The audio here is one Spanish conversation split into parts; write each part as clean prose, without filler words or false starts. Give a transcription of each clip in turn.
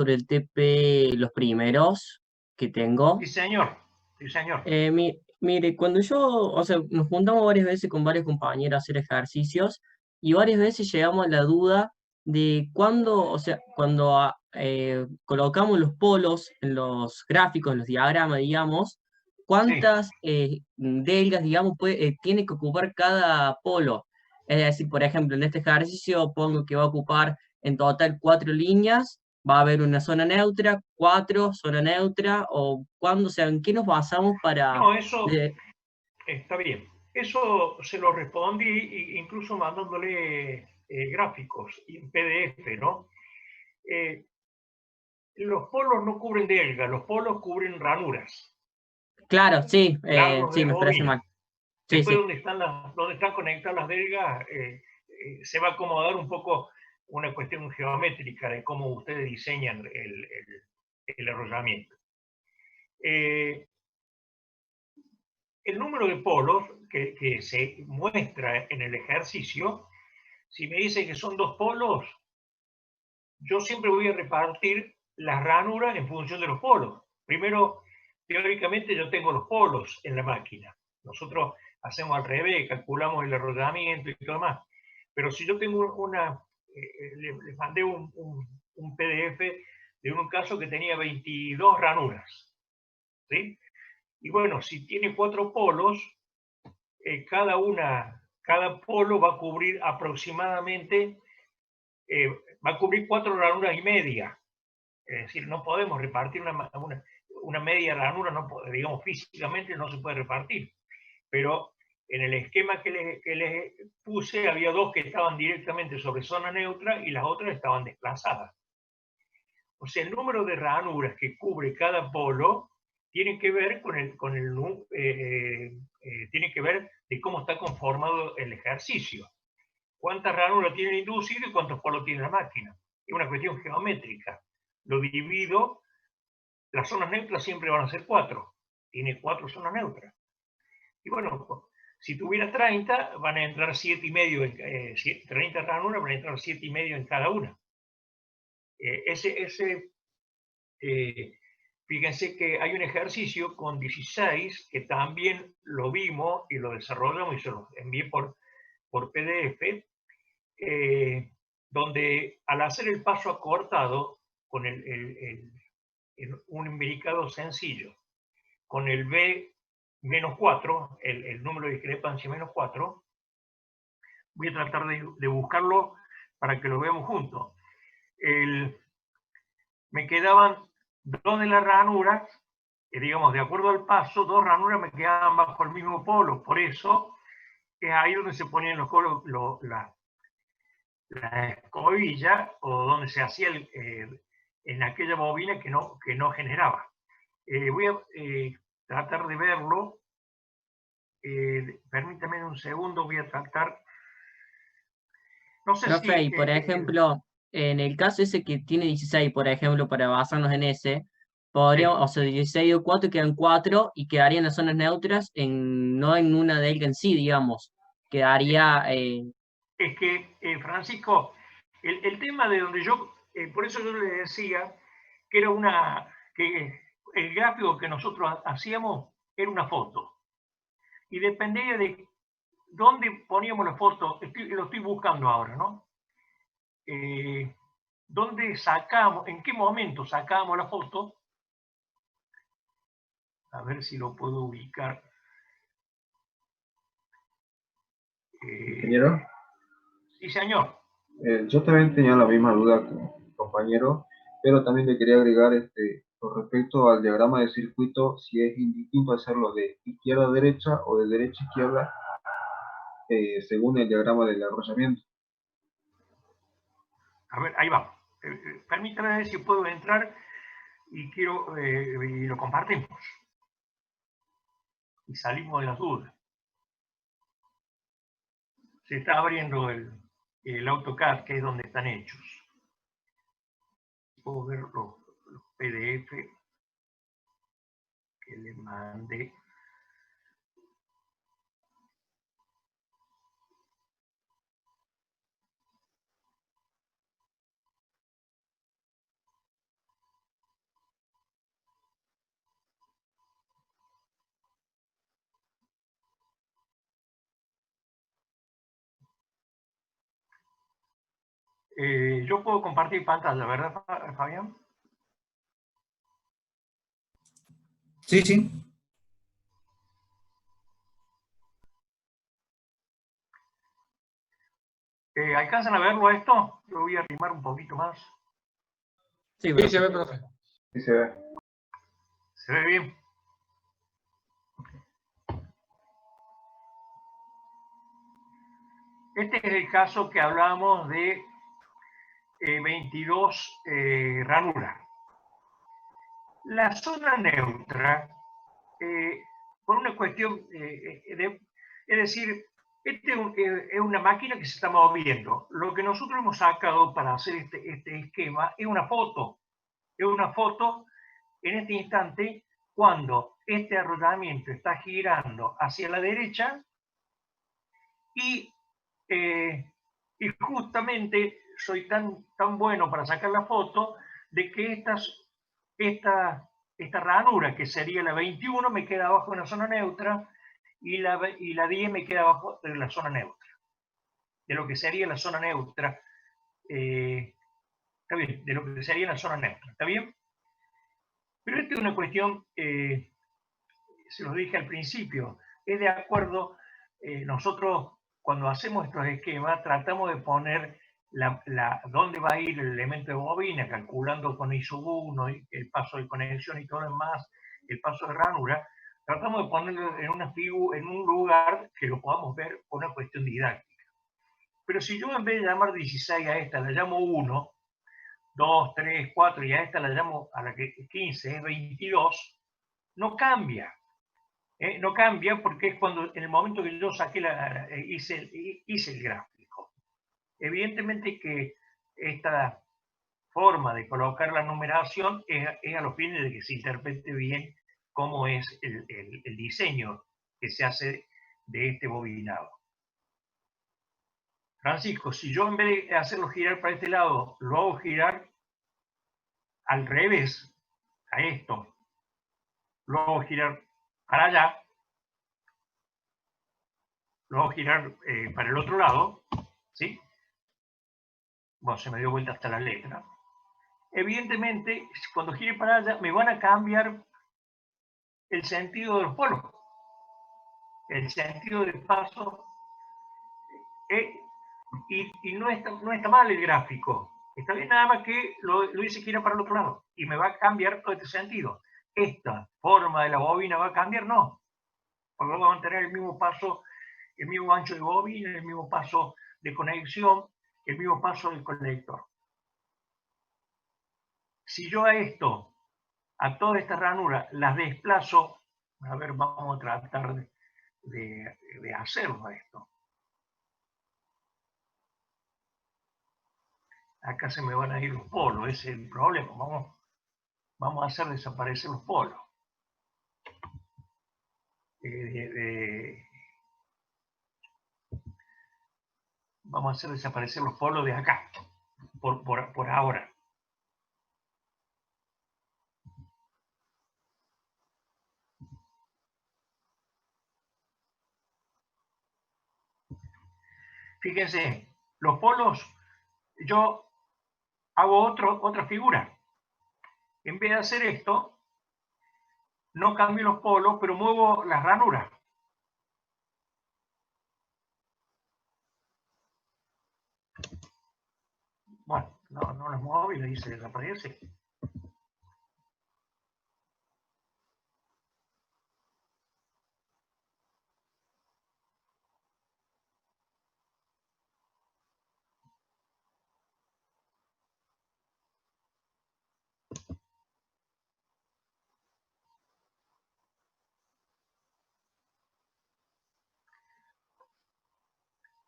sobre el TP, los primeros que Sí, tengo. señor. Sí, señor. Mire, cuando yo, o sea, nos juntamos varias veces con varios compañeros a hacer ejercicios y varias veces llegamos a la duda de cuándo, o sea, cuando colocamos los polos en los gráficos, en los diagramas, digamos, Sí. cuántas delgas, digamos, tiene que ocupar cada polo. Es decir, por ejemplo, en este ejercicio pongo que va a ocupar en total 4 líneas, va a haber una zona neutra, 4, zona neutra, o cuándo, o sea, ¿en qué nos basamos para... No, eso de- está bien. Eso se lo respondí incluso mandándole gráficos y en PDF, ¿no? Eh, los polos no cubren delga, los polos cubren ranuras, Claro, sí, largos sí, de me expresé bobina. mal. Sí, Después, sí. donde están conectadas las delgas, se va a acomodar un poco una cuestión geométrica de cómo ustedes diseñan el arrollamiento. Eh, el número de polos que se muestra en el ejercicio, si me dicen que son 2 polos, yo siempre voy a repartir las ranuras en función de los polos. Primero, teóricamente yo tengo los polos en la máquina. Nosotros hacemos al revés, calculamos el arrollamiento y todo más. Pero si yo tengo les mandé un PDF de un caso que tenía 22 ranuras, ¿sí? Y bueno, si tiene 4 polos, cada polo va a cubrir aproximadamente, eh, va a cubrir 4 ranuras y media. Es decir, no podemos repartir una media ranura, no, digamos, físicamente no se puede repartir. Pero en el esquema que les puse, había 2 que estaban directamente sobre zona neutra y las otras estaban desplazadas. O sea, el número de ranuras que cubre cada polo tiene que ver tiene que ver de cómo está conformado el ejercicio. ¿Cuántas ranuras tiene el inducido y cuántos polos tiene la máquina? Es una cuestión geométrica. Lo divido, las zonas neutras siempre van a ser 4. Tiene 4 zonas neutras. Y bueno, si tuviera 30, van a entrar 7,5, 30 ranuras, van a entrar 7,5 en cada una. Ese Fíjense que hay un ejercicio con 16 que también lo vimos y lo desarrollamos y se lo envié por PDF, donde al hacer el paso acortado con un imbricado sencillo, con el B-4, el número de discrepancia -4, voy a tratar de buscarlo para que lo veamos juntos. Me quedaban 2 de las ranuras, digamos, de acuerdo al paso, 2 ranuras me quedaban bajo el mismo polo. Por eso es ahí donde se ponían la escobilla o donde se hacía en aquella bobina que no generaba. Voy a tratar de verlo. Permítame un segundo, voy a tratar. No sé si. Profe, y por ejemplo, en el caso ese que tiene 16, por ejemplo, para basarnos en ese, Sí. podríamos, o sea, 16 o 4 quedan 4 y quedarían las zonas neutras no en una delta en sí, digamos. Quedaría, Es que, Francisco, el tema de donde yo, por eso yo le decía que que el gráfico que nosotros hacíamos era una foto. Y dependía de dónde poníamos la foto, lo estoy buscando ahora, ¿no? ¿Dónde sacamos, en qué momento sacábamos la foto? A ver si lo puedo ubicar. Ingeniero, Sí, señor. yo también tenía la misma duda que mi compañero, pero también le quería agregar con respecto al diagrama de circuito, si es indistinto hacerlo de izquierda a derecha o de derecha a izquierda, según el diagrama del arrollamiento. A ver, ahí va. Permítame ver si puedo entrar y lo compartimos. Y salimos de las dudas. Se está abriendo el AutoCAD, que es donde están hechos. Puedo ver los PDF que le mandé. Yo puedo compartir pantalla, ¿verdad, Fabián? Sí, sí. ¿Alcanzan a verlo esto? Lo voy a arrimar un poquito más. Sí, Sí, se ve, profe. Sí se ve. ¿Se ve bien? Este es el caso que hablábamos de 22 ranuras. La zona neutra, por una cuestión es decir, este es una máquina que se está moviendo. Lo que nosotros hemos sacado para hacer este esquema es una foto. Es una foto en este instante cuando este arrollamiento está girando hacia la derecha y, justamente soy tan bueno para sacar la foto de que esta ranura, que sería la 21, me queda abajo de una zona neutra y la 10 me queda abajo de la zona neutra, de lo que sería la zona neutra. Está bien, de lo que sería la zona neutra, ¿está bien? Pero esta es una cuestión, se los dije al principio, es de acuerdo, nosotros cuando hacemos estos esquemas tratamos de poner dónde va a ir el elemento de bobina, calculando con ISO 1, el paso de conexión y todo lo demás, el paso de ranura, tratamos de ponerlo en un lugar que lo podamos ver por una cuestión didáctica. Pero si yo en vez de llamar 16 a esta la llamo 1, 2, 3, 4 y a esta la llamo a la que 15 es 22, no cambia. No cambia porque es cuando en el momento que yo saqué hice el gráfico. Evidentemente que esta forma de colocar la numeración es a los fines de que se interprete bien cómo es el diseño que se hace de este bobinado. Francisco, si yo en vez de hacerlo girar para este lado, lo hago girar al revés, a esto, lo hago girar para allá, lo hago girar para el otro lado, ¿sí? Bueno, se me dio vuelta hasta la letra. Evidentemente, cuando gire para allá, me van a cambiar el sentido de los polos. El sentido del paso. Y no está mal el gráfico. Está bien, nada más que lo hice girar para el otro lado. Y me va a cambiar todo este sentido. Esta forma de la bobina va a cambiar, no. Porque vamos a mantener el mismo paso, el mismo ancho de bobina, el mismo paso de conexión, el mismo paso del conector. Si yo a todas estas ranuras las desplazo, a ver, vamos a tratar de hacerlo esto. Acá se me van a ir los polos, ese es el problema. Vamos a hacer desaparecer los polos. Vamos a hacer desaparecer los polos de acá, por ahora. Fíjense, los polos, yo hago otra figura. En vez de hacer esto, no cambio los polos, pero muevo las ranuras. Bueno, no las muevo y le dice desaparece.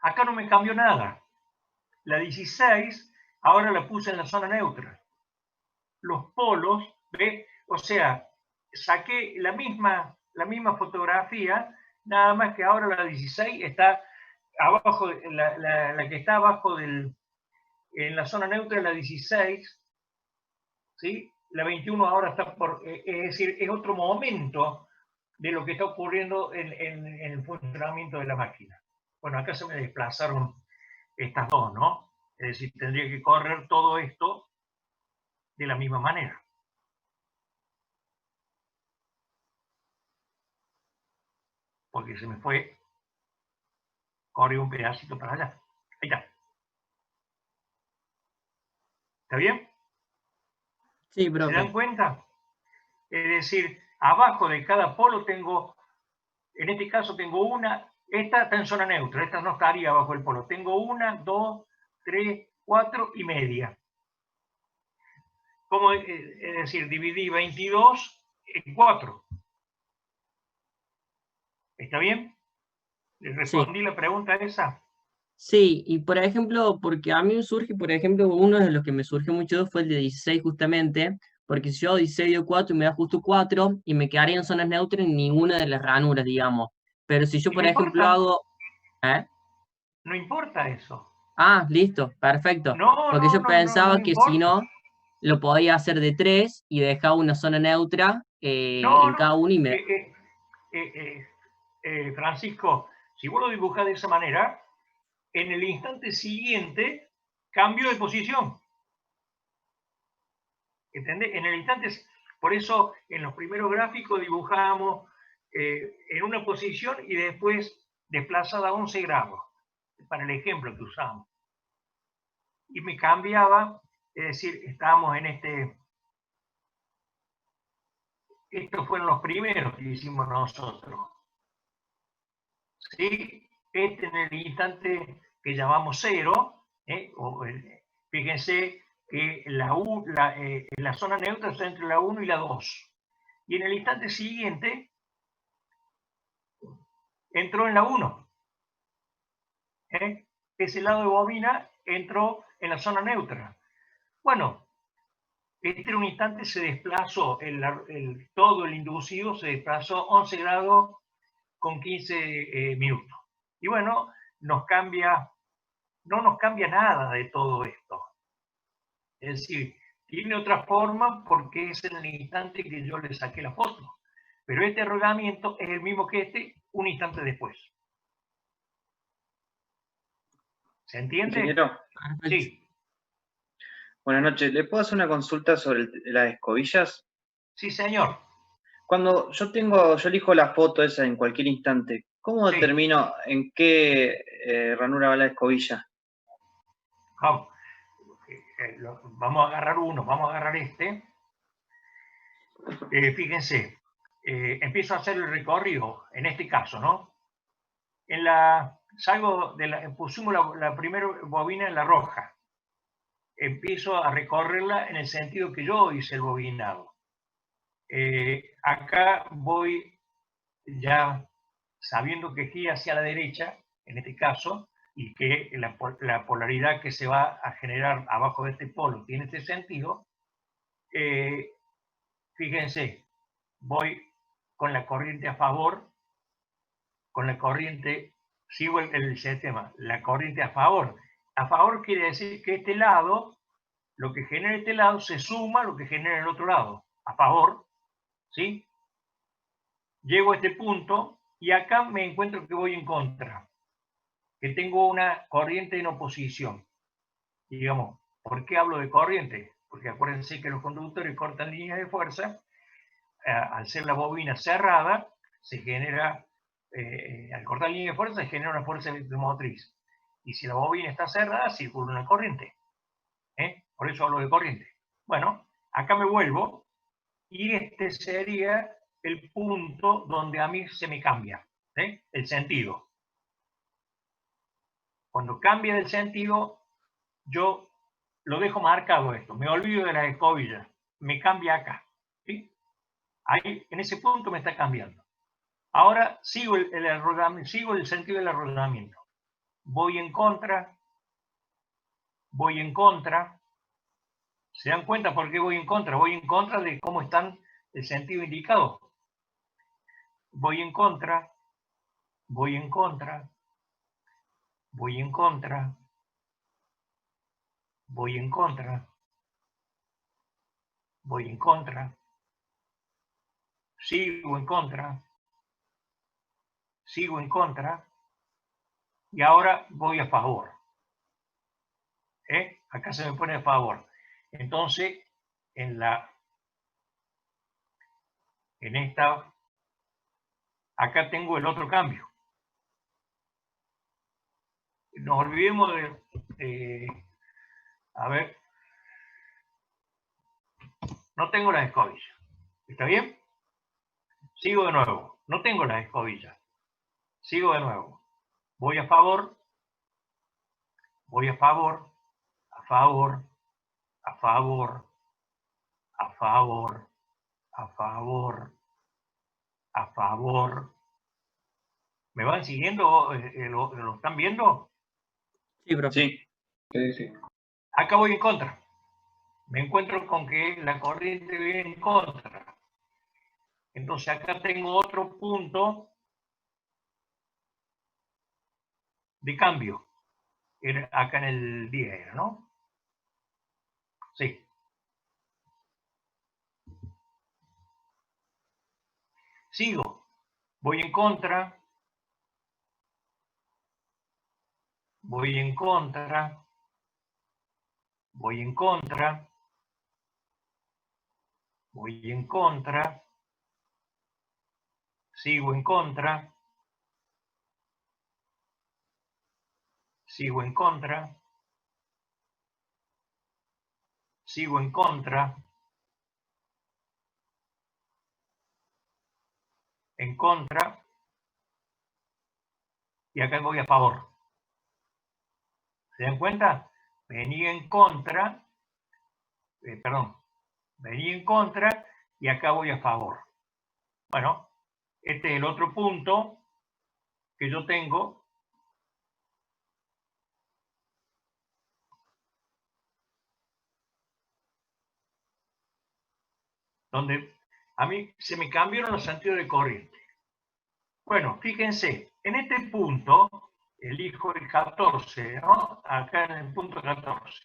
Acá no me cambió nada. La 16 ahora la puse en la zona neutra. Los polos, ¿ve? O sea, saqué la misma fotografía, nada más que ahora la 16 está abajo, la que está abajo en la zona neutra es la 16, ¿sí? La 21 ahora está es decir, es otro momento de lo que está ocurriendo en el funcionamiento de la máquina. Bueno, acá se me desplazaron estas dos, ¿no? Es decir, tendría que correr todo esto de la misma manera. Porque se me fue, corrió un pedacito para allá. Ahí está. ¿Está bien? Sí, ¿Se profe. dan cuenta? Es decir, abajo de cada polo tengo, en este caso tengo una, esta está en zona neutra, esta no estaría abajo del polo. Tengo 1, 2, 3, 4 y media. Como, es decir, dividí 22 en 4. ¿Está bien? ¿Les respondí la pregunta esa? Sí, y por ejemplo, porque a mí me surge, por ejemplo, uno de los que me surge mucho fue el de 16 justamente, porque si yo 16 dio 4 y me da justo 4 y me quedaría en zonas neutras en ninguna de las ranuras, digamos. Pero si yo, Y no por ejemplo, importa, hago... ¿Eh? no importa eso. Ah, listo, perfecto. No, Porque no, yo no, no, no pensaba que si importa. no, lo podía hacer de 3 y dejaba una zona neutra No, en cada no. uno y me... Francisco, si vos lo dibujás de esa manera, en el instante siguiente cambio de posición. ¿Entendés? En el instante, por eso en los primeros gráficos dibujábamos en una posición y después desplazada 11 grados, para el ejemplo que usamos. Y me cambiaba, es decir, estábamos en estos fueron los primeros que hicimos nosotros. ¿Sí? En el instante que llamamos 0, fíjense que la zona neutra está entre la 1 y la 2. Y en el instante siguiente entró en la 1. Ese lado de bobina entró en la zona neutra. Bueno, este un instante se desplazó, todo el inducido se desplazó 11 grados con 15 minutos. Y bueno, no nos cambia nada de todo esto. Es decir, tiene otra forma porque es en el instante que yo le saqué la foto. Pero este rodamiento es el mismo que este un instante después. ¿Se entiende? Ingeniero, Sí. buenas noches. ¿Le puedo hacer una consulta sobre las escobillas? Sí, señor. Cuando yo elijo la foto esa en cualquier instante, ¿cómo Sí. determino en qué ranura va la escobilla? Vamos a agarrar uno, vamos a agarrar este. Fíjense, empiezo a hacer el recorrido, en este caso, ¿no? Pusimos la primera bobina en la roja. Empiezo a recorrerla en el sentido que yo hice el bobinado. Acá voy ya sabiendo que gira hacia la derecha, en este caso, y que la polaridad que se va a generar abajo de este polo tiene este sentido, fíjense, voy con la corriente a favor, con la corriente, sigo el sistema, la corriente a favor. A favor quiere decir que este lado, lo que genera este lado, se suma a lo que genera el otro lado. A favor, ¿sí? Llego a este punto y acá me encuentro que voy en contra, que tengo una corriente en oposición. Y digamos, ¿por qué hablo de corriente? Porque acuérdense que los conductores cortan líneas de fuerza. Al ser la bobina cerrada, se genera, al cortar línea de fuerza, se genera una fuerza electromotriz. Y si la bobina está cerrada, circula una corriente. Por eso hablo de corriente. Bueno, acá me vuelvo y este sería el punto donde a mí se me cambia el sentido. Cuando cambia el sentido, yo lo dejo marcado esto, me olvido de las escobillas, me cambia acá. ¿Sí? Ahí, en ese punto me está cambiando. Ahora sigo sigo el sentido del arrodamiento. Voy en contra. ¿Se dan cuenta por qué voy en contra? Voy en contra de cómo están el sentido indicado. Voy en contra, voy en contra, voy en contra, voy en contra, voy en contra, sigo en contra, sigo en contra, y ahora voy a favor. Acá se me pone a favor. Entonces, en esta, acá tengo el otro cambio. Nos olvidemos a ver, no tengo las escobillas. ¿Está bien? Sigo de nuevo. No tengo las escobillas. Sigo de nuevo. Voy a favor. Voy a favor. A favor. A favor. A favor. A favor. A favor. ¿Me van siguiendo? ¿Lo están viendo? Sí, profe. Sí. Sí, sí. Acá voy en contra. Me encuentro con que la corriente viene en contra. Entonces acá tengo otro punto de cambio. Acá en el 10, ¿no? Sí. Sigo. Voy en contra. Voy en contra. Voy en contra. Voy en contra. Sigo en contra. Sigo en contra. Sigo en contra. En contra. Y acá voy a favor. ¿Se dan cuenta? Venía en contra. Perdón. Venía en contra y acá voy a favor. Bueno, este es el otro punto que yo tengo. Donde a mí se me cambiaron los sentidos de corriente. Bueno, fíjense, en este punto, elijo el 14, ¿no? Acá en el punto 14.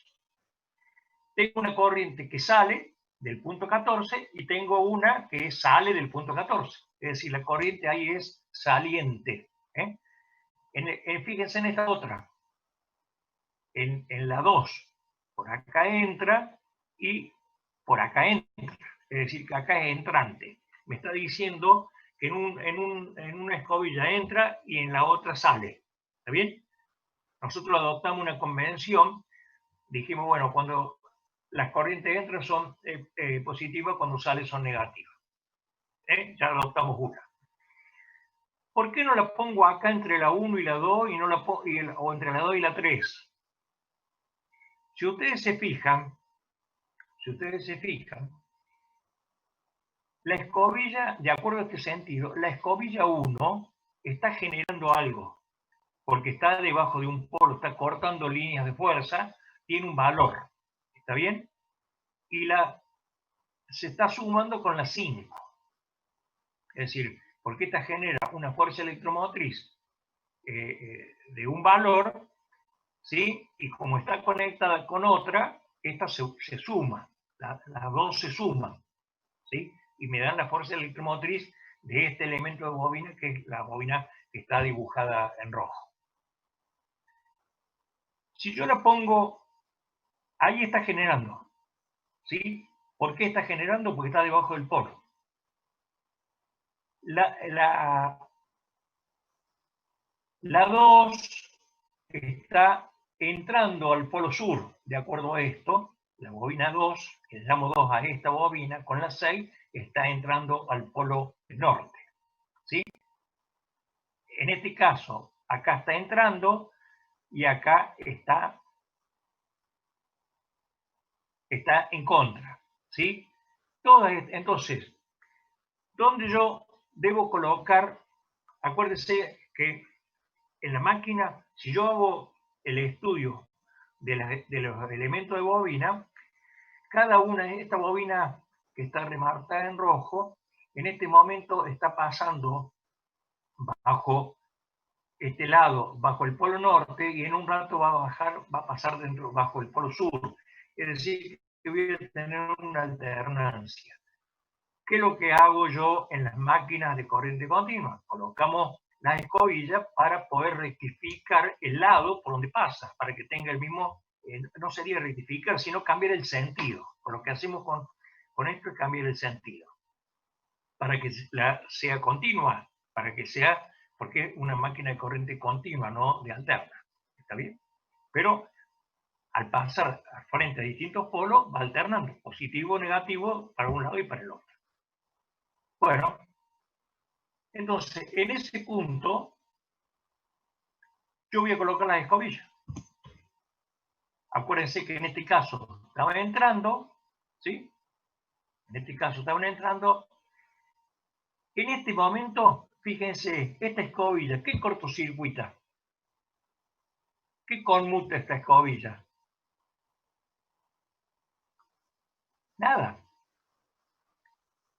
Tengo una corriente que sale del punto 14 y tengo una que sale del punto 14. Es decir, la corriente ahí es saliente. Fíjense en esta otra. En la 2, por acá entra y por acá entra. Es decir, que acá es entrante. Me está diciendo que en una escobilla entra y en la otra sale. ¿Está bien? Nosotros adoptamos una convención. Dijimos, bueno, cuando las corrientes entran son positivas, cuando salen son negativas. Ya adoptamos una. ¿Por qué no la pongo acá entre la 1 y la 2 y no la pongo, o entre la 2 y la 3? Si ustedes se fijan, la escobilla, de acuerdo a este sentido, la escobilla 1 está generando algo, porque está debajo de un polo, está cortando líneas de fuerza, tiene un valor, ¿está bien? Y se está sumando con la 5. Es decir, porque esta genera una fuerza electromotriz de un valor, ¿sí? Y como está conectada con otra, esta se suma, las dos se suman, ¿sí? Y me dan la fuerza electromotriz de este elemento de bobina, que es la bobina que está dibujada en rojo. Si yo la pongo, ahí está generando, ¿sí? ¿Por qué está generando? Porque está debajo del polo. La 2 está entrando al polo sur, de acuerdo a esto. La bobina 2, que le llamo 2 a esta bobina, con la 6, está entrando al polo norte, ¿sí? En este caso, acá está entrando y acá está en contra, ¿sí? Entonces, ¿dónde yo debo colocar? Acuérdense que en la máquina, si yo hago el estudio de los elementos de bobina, cada una de estas bobinas que está remarcada en rojo, en este momento está pasando bajo este lado, bajo el polo norte, y en un rato va a pasar bajo el polo sur. Es decir, que voy a tener una alternancia. ¿Qué es lo que hago yo en las máquinas de corriente continua? Colocamos las escobillas para poder rectificar el lado por donde pasa, para que tenga el mismo no sería rectificar, sino cambiar el sentido. Por lo que hacemos con esto es cambiar el sentido. Para que sea continua, para que sea, porque es una máquina de corriente continua, no de alterna. ¿Está bien? Pero al pasar frente a distintos polos, va alternando, positivo o negativo, para un lado y para el otro. Bueno, entonces, en ese punto, yo voy a colocar las escobillas. Acuérdense que en este caso estaban entrando, ¿sí? En este caso estaban entrando. En este momento, fíjense, esta escobilla, ¿qué cortocircuita? ¿Qué conmuta esta escobilla? Nada.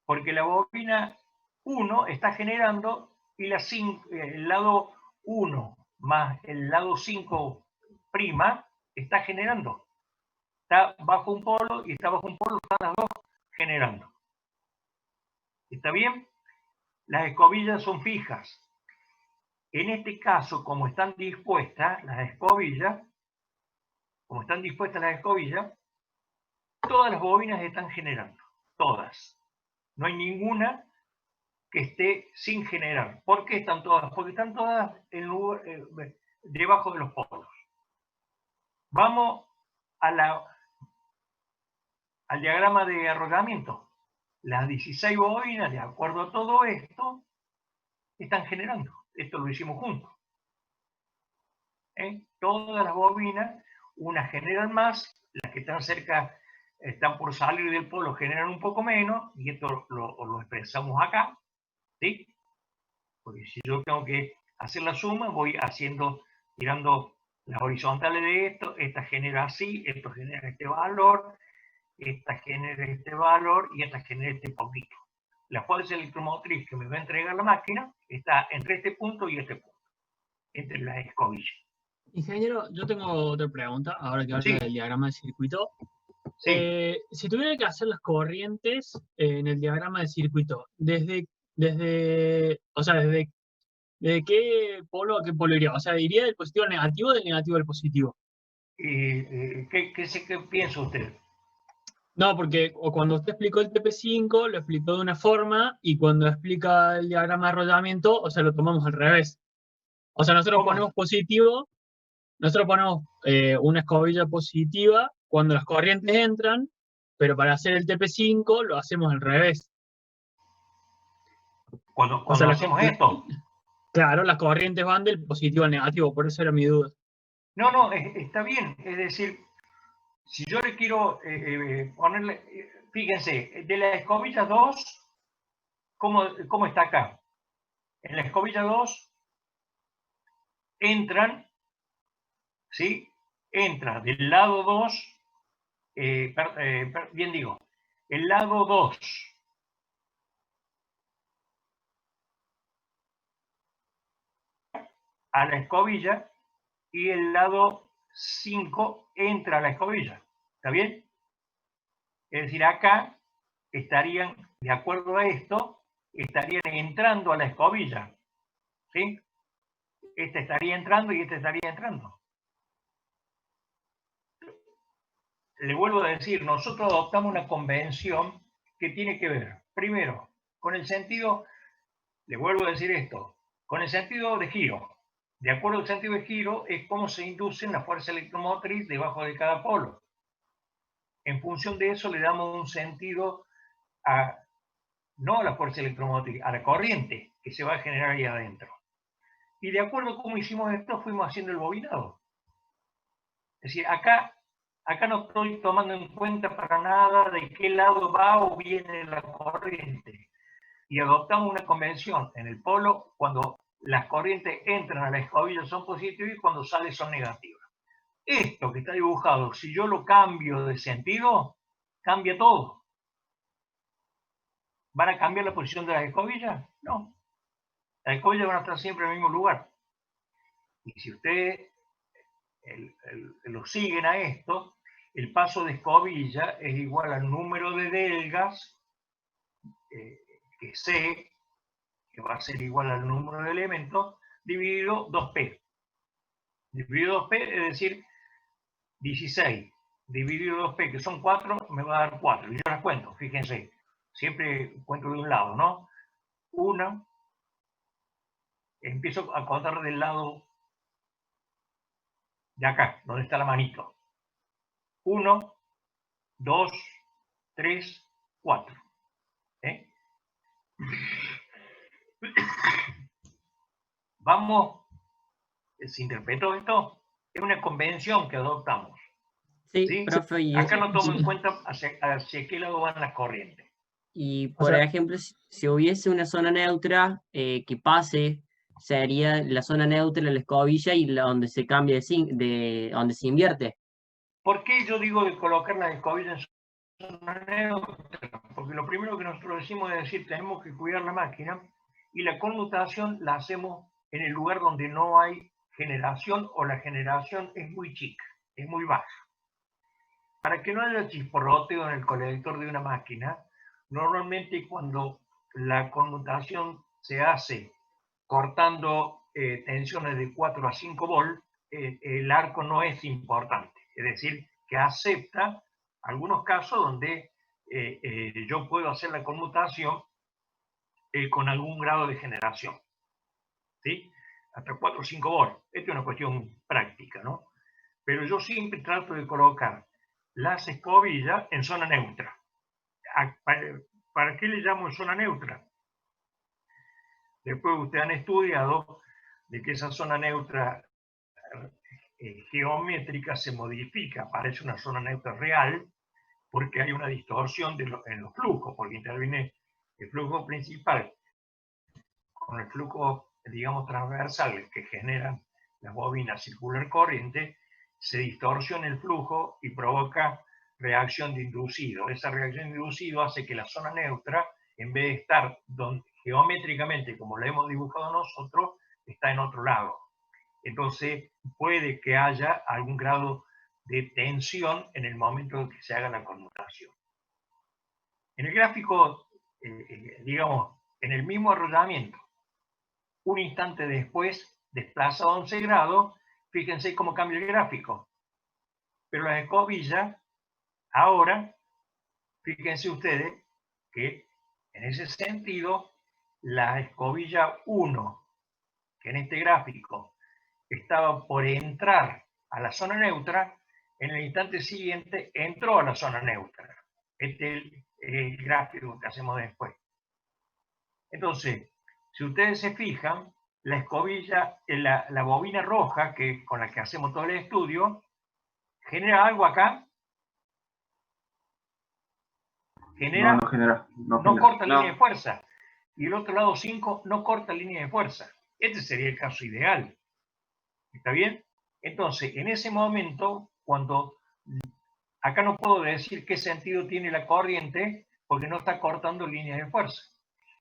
Porque la bobina 1 está generando y el lado 1 más el lado 5' está generando. Está bajo un polo y está bajo un polo, están las dos generando. ¿Está bien? Las escobillas son fijas. En este caso, como están dispuestas las escobillas, todas las bobinas están generando. Todas. No hay ninguna que esté sin generar. ¿Por qué están todas? Porque están todas debajo de los polos. Vamos al diagrama de arrollamiento. Las 16 bobinas, de acuerdo a todo esto, están generando. Esto lo hicimos juntos. Todas las bobinas, unas generan más, las que están cerca, están por salir del polo, generan un poco menos, y esto lo expresamos acá, ¿sí? Porque si yo tengo que hacer la suma, voy tirando las horizontales de esto, esta genera así, esto genera este valor, esta genera este valor, y esta genera este poquito. La fuerza electromotriz que me va a entregar la máquina está entre este punto y este punto, entre las escobillas. Ingeniero, yo tengo otra pregunta, ahora que habla Sí. del diagrama de circuito. Sí. Si tuviera que hacer las corrientes en el diagrama de circuito, ¿desde qué polo a qué polo iría? O sea, ¿iría del positivo al negativo o del negativo al positivo? ¿Qué piensa usted? No, porque cuando usted explicó el TP5, lo explicó de una forma, y cuando explica el diagrama de arrollamiento, o sea, lo tomamos al revés. O sea, nosotros ¿Cómo? ponemos positivo, nosotros ponemos una escobilla positiva cuando las corrientes entran, pero para hacer el TP5 lo hacemos al revés. Cuando O sea, hacemos esto. Claro, las corrientes van del positivo al negativo, por eso era mi duda. No, está bien. Es decir, si yo le quiero ponerle, fíjense, de la escobilla 2, ¿cómo está acá? En la escobilla 2 entran, ¿sí? Entra del lado 2, bien digo, el lado 2 a la escobilla y el lado 5 entra a la escobilla. ¿Está bien? Es decir, acá estarían, de acuerdo a esto, estarían entrando a la escobilla. ¿Sí? Este estaría entrando y este estaría entrando. Le vuelvo a decir, nosotros adoptamos una convención que tiene que ver, primero, con el sentido, le vuelvo a decir esto, con el sentido de giro. De acuerdo al sentido de giro es cómo se inducen las fuerzas electromotrices debajo de cada polo. En función de eso le damos un sentido no a la fuerza electromotriz, a la corriente que se va a generar ahí adentro. Y de acuerdo a cómo hicimos esto, fuimos haciendo el bobinado. Es decir, acá no estoy tomando en cuenta para nada de qué lado va o viene la corriente. Y adoptamos una convención en el polo cuando las corrientes entran a la escobilla son positivas y cuando salen son negativas. Esto que está dibujado, si yo lo cambio de sentido, cambia todo. ¿Van a cambiar la posición de las escobillas? No. Las escobillas van a estar siempre en el mismo lugar. Y si ustedes lo siguen a esto, el paso de escobilla es igual al número de delgas, que C, que va a ser igual al número de elementos, dividido 2P. Dividido 2P es decir, 16 dividido 2p, que son 4, me va a dar 4. Y yo las cuento, fíjense. Siempre cuento de un lado, ¿no? 1, empiezo a contar del lado de acá, donde está la manito. 1, 2, 3, 4. Vamos, ¿se interpretó esto? Es una convención que adoptamos. Sí, ¿Sí? profe, y, Acá no tomo en cuenta hacia qué lado van las corrientes. y O por sea- ejemplo, si hubiese una zona neutra que pase, sería la zona neutra, la escobilla y donde se cambia donde se invierte. ¿Por qué yo digo de colocar la escobilla en zona neutra? Porque lo primero que nosotros decimos es decir, tenemos que cuidar la máquina y la conmutación la hacemos en el lugar donde no hay generación o la generación es muy chica, es muy baja. Para que no haya chisporroteo en el colector de una máquina, normalmente cuando la conmutación se hace cortando tensiones de 4 a 5 volt, el arco no es importante. Es decir, que acepta algunos casos donde yo puedo hacer la conmutación con algún grado de generación. ¿Sí? Hasta 4 o 5 volt. Esta es una cuestión práctica, ¿no? Pero yo siempre trato de colocar las escobillas en zona neutra. ¿Para qué le llamo en zona neutra? Después ustedes han estudiado de que esa zona neutra geométrica se modifica, parece una zona neutra real, porque hay una distorsión en los flujos, porque interviene el flujo principal con el flujo, digamos, transversal que generan las bobinas circular corriente, se distorsiona el flujo y provoca reacción de inducido. Esa reacción de inducido hace que la zona neutra, en vez de estar geométricamente como la hemos dibujado nosotros, está en otro lado. Entonces puede que haya algún grado de tensión en el momento en que se haga la conmutación. En el gráfico, digamos, en el mismo arrollamiento, un instante después, desplazado a 11 grados, fíjense cómo cambia el gráfico. Pero la escobilla, ahora, fíjense ustedes que en ese sentido, la escobilla 1, que en este gráfico estaba por entrar a la zona neutra, en el instante siguiente entró a la zona neutra. Este es el gráfico que hacemos después. Entonces, si ustedes se fijan, la escobilla, la bobina roja con la que hacemos todo el estudio, genera algo acá. Genera, No genera. no corta línea de fuerza. Y el otro lado 5 no corta línea de fuerza. Este sería el caso ideal. ¿Está bien? Entonces, en ese momento, cuando acá no puedo decir qué sentido tiene la corriente, porque no está cortando líneas de fuerza.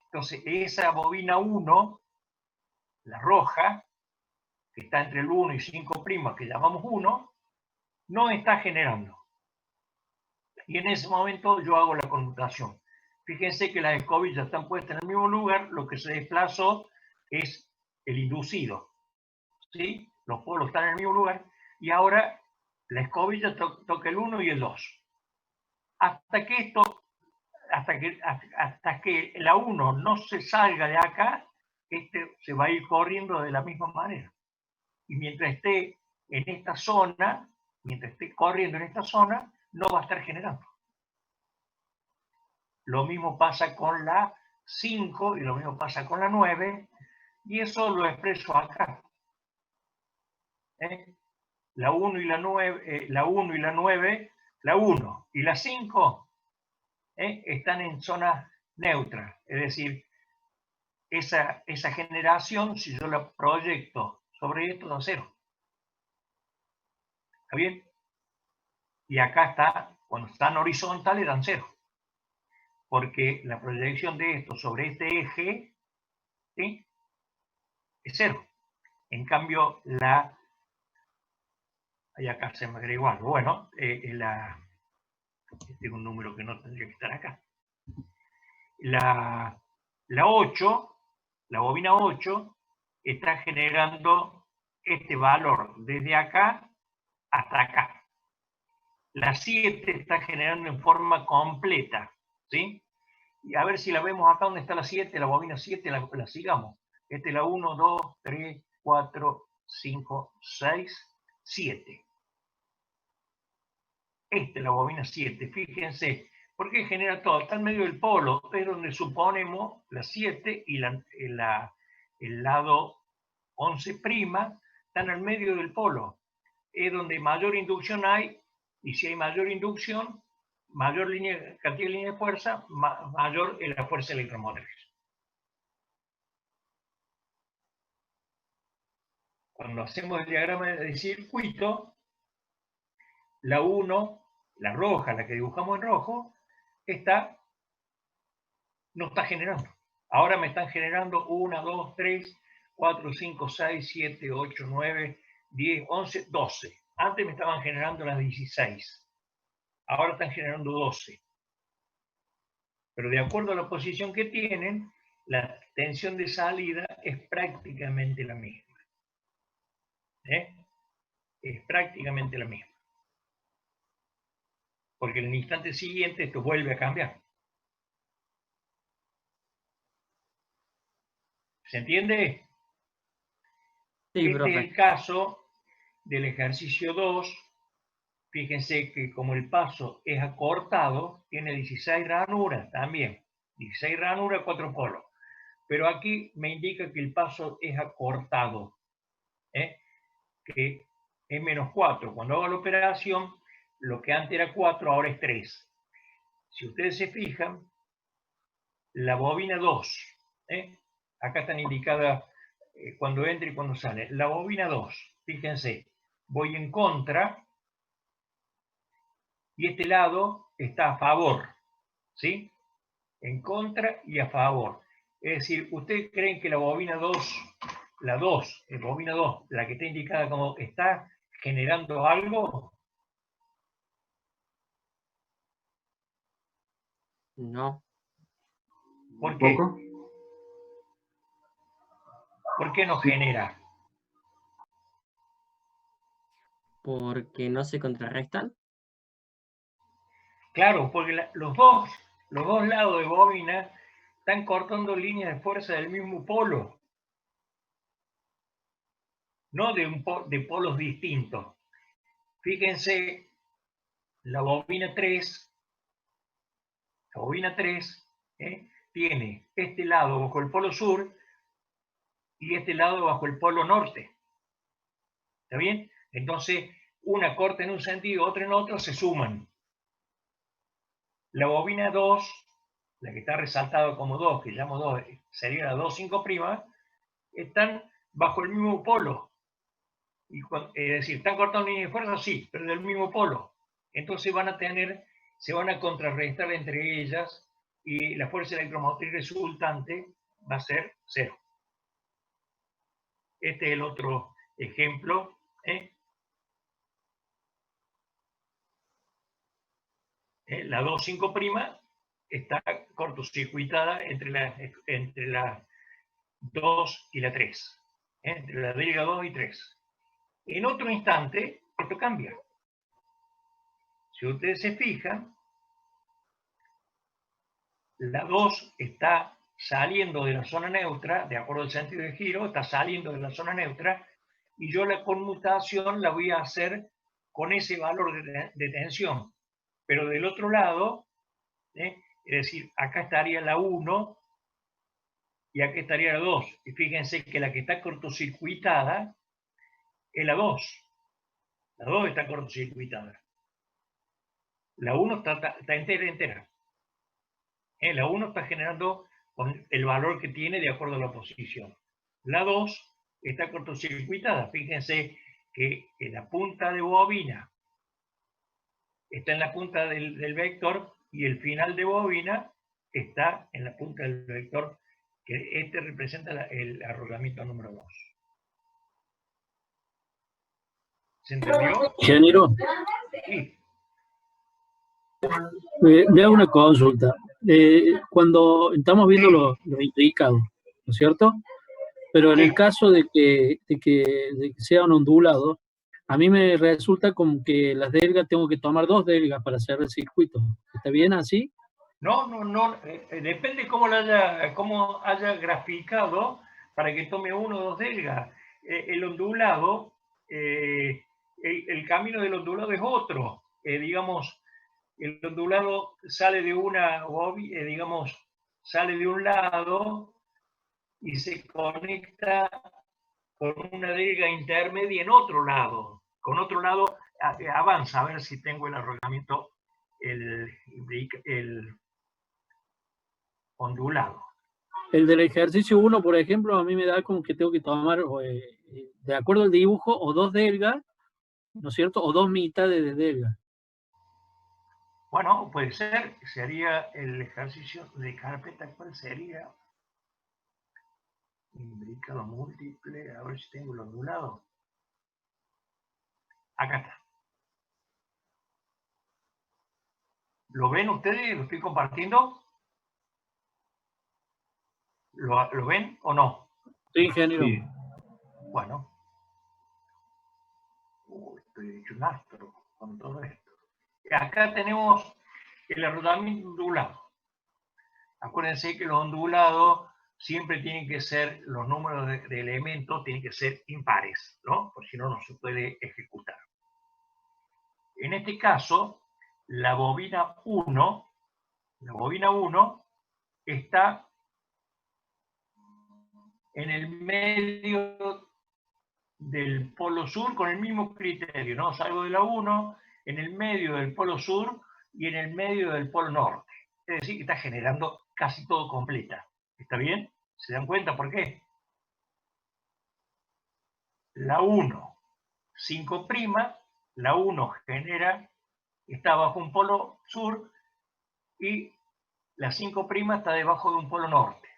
Entonces, esa bobina 1, la roja, que está entre el 1 y 5', que llamamos 1, no está generando. Y en ese momento yo hago la conmutación. Fíjense que las escobillas están puestas en el mismo lugar, lo que se desplazó es el inducido. ¿Sí? Los polos están en el mismo lugar y ahora la escobilla toca el 1 y el 2. Hasta que la 1 no se salga de acá, este se va a ir corriendo de la misma manera. Y mientras esté en esta zona, mientras esté corriendo en esta zona, no va a estar generando. Lo mismo pasa con la 5 y lo mismo pasa con la 9, y eso lo expreso acá. La 1 y la 9, la 1 y la 9, la 1 y la 5 están en zona neutra. Es decir, esa generación, si yo la proyecto sobre esto, da 0. ¿Está bien? Y acá está, cuando están horizontales, dan 0. Porque la proyección de esto sobre este eje, ¿sí?, es 0. En cambio, ahí acá se me agrega algo. Bueno, este es un número que no tendría que estar acá. La 8, la bobina 8, está generando este valor desde acá hasta acá. La 7 está generando en forma completa, ¿sí? Y a ver si la vemos acá donde está la 7, la bobina 7, la sigamos. Esta es la 1, 2, 3, 4, 5, 6, 7. Esta es la bobina 7, fíjense, porque genera todo, está en medio del polo, es donde suponemos la 7 y el lado 11' están al medio del polo. Es donde mayor inducción hay, y si hay mayor inducción, mayor cantidad de línea de fuerza, mayor es la fuerza electromotriz. Cuando hacemos el diagrama de circuito, la 1, la roja, la que dibujamos en rojo, no está generando. Ahora me están generando 1, 2, 3, 4, 5, 6, 7, 8, 9, 10, 11, 12. Antes me estaban generando las 16. Ahora están generando 12. Pero de acuerdo a la posición que tienen, la tensión de salida es prácticamente la misma. Es prácticamente la misma. Porque en el instante siguiente esto vuelve a cambiar. ¿Se entiende? Sí, profe. Este es el caso del ejercicio 2. Fíjense que como el paso es acortado, tiene 16 ranuras también. 16 ranuras, 4 polos. Pero aquí me indica que el paso es acortado. Que es menos 4. Cuando hago la operación, lo que antes era 4, ahora es 3. Si ustedes se fijan, la bobina 2, acá están indicadas cuando entra y cuando sale. La bobina 2, fíjense, voy en contra y este lado está a favor, ¿sí? En contra y a favor. Es decir, ¿ustedes creen que la bobina 2, bobina 2, la que está indicada como está generando algo? No. ¿Por qué? ¿Poco? ¿Por qué no genera? Porque no se contrarrestan. Claro, porque los dos lados de bobina están cortando líneas de fuerza del mismo polo, no de polos distintos. Fíjense, la bobina 3 tiene este lado bajo el polo sur y este lado bajo el polo norte. ¿Está bien? Entonces, una corta en un sentido, otra en otro, se suman. La bobina 2, la que está resaltada como 2, que llamo 2, sería la 2,5', están bajo el mismo polo. Es decir, ¿están cortando líneas de fuerza? Sí, pero del mismo polo. Entonces se van a contrarrestar entre ellas y la fuerza electromotriz resultante va a ser 0. Este es el otro ejemplo. La 2,5' está cortocircuitada entre la 2 y la 3. Entre la delga 2 y 3. En otro instante, esto cambia. Si ustedes se fijan, la 2 está saliendo de la zona neutra, de acuerdo al sentido de giro, está saliendo de la zona neutra, y yo la conmutación la voy a hacer con ese valor de tensión. Pero del otro lado, es decir, acá estaría la 1 y acá estaría la 2. Y fíjense que la que está cortocircuitada es la 2. La 2 está cortocircuitada. La 1 está entera. La 1 está generando con el valor que tiene de acuerdo a la posición. La 2 está cortocircuitada. Fíjense que en la punta de bobina está en la punta del vector y el final de bobina está en la punta del vector, que este representa el arrollamiento número 2. ¿Se entendió? Ingeniero, Sí. le hago una consulta. Cuando estamos viendo los indicados, ¿no es cierto? Pero en el caso de que sean ondulados, A mí me resulta como que las delgas tengo que tomar 2 delgas para hacer el circuito. ¿Está bien así? No, depende cómo haya graficado para que tome 1 o 2 delgas. El ondulado, el camino del ondulado es otro. Digamos, el ondulado sale de sale de un lado y se conecta con una delga intermedia en otro lado. Con otro lado avanza, a ver si tengo el arrollamiento, el ondulado. El del ejercicio 1, por ejemplo, a mí me da como que tengo que tomar, de acuerdo al dibujo, o 2 delgas, ¿no es cierto? O 2 mitades de delga. Bueno, puede ser, sería el ejercicio de carpeta, ¿cuál sería? Imbricado múltiple, a ver si tengo el ondulado. Acá está. ¿Lo ven ustedes? ¿Lo estoy compartiendo? ¿Lo ven o no? Sí, ingeniero. Sí. Bueno. Estoy hecho un astro con todo esto. Acá tenemos el arrodamiento ondulado. Acuérdense que los ondulados siempre tienen que ser, los números de elementos tienen que ser impares, ¿no? Porque si no, no se puede ejecutar. En este caso, la bobina 1 está en el medio del polo sur con el mismo criterio, ¿no? Salgo de la 1, en el medio del polo sur y en el medio del polo norte. Es decir, que está generando casi todo completa. ¿Está bien? ¿Se dan cuenta por qué? La 1, 5', la 1 está bajo un polo sur y la 5' está debajo de un polo norte.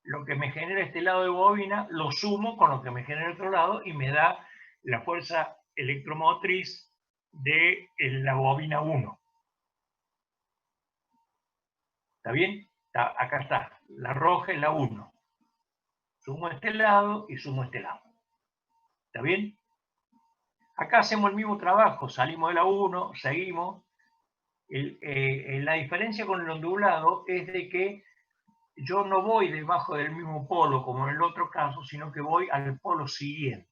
Lo que me genera este lado de bobina lo sumo con lo que me genera el otro lado y me da la fuerza electromotriz de la bobina 1. ¿Está bien? Acá está, la roja es la 1. Sumo este lado y sumo este lado. ¿Está bien? Acá hacemos el mismo trabajo, salimos de la 1, seguimos. La diferencia con el ondulado es de que yo no voy debajo del mismo polo como en el otro caso, sino que voy al polo siguiente.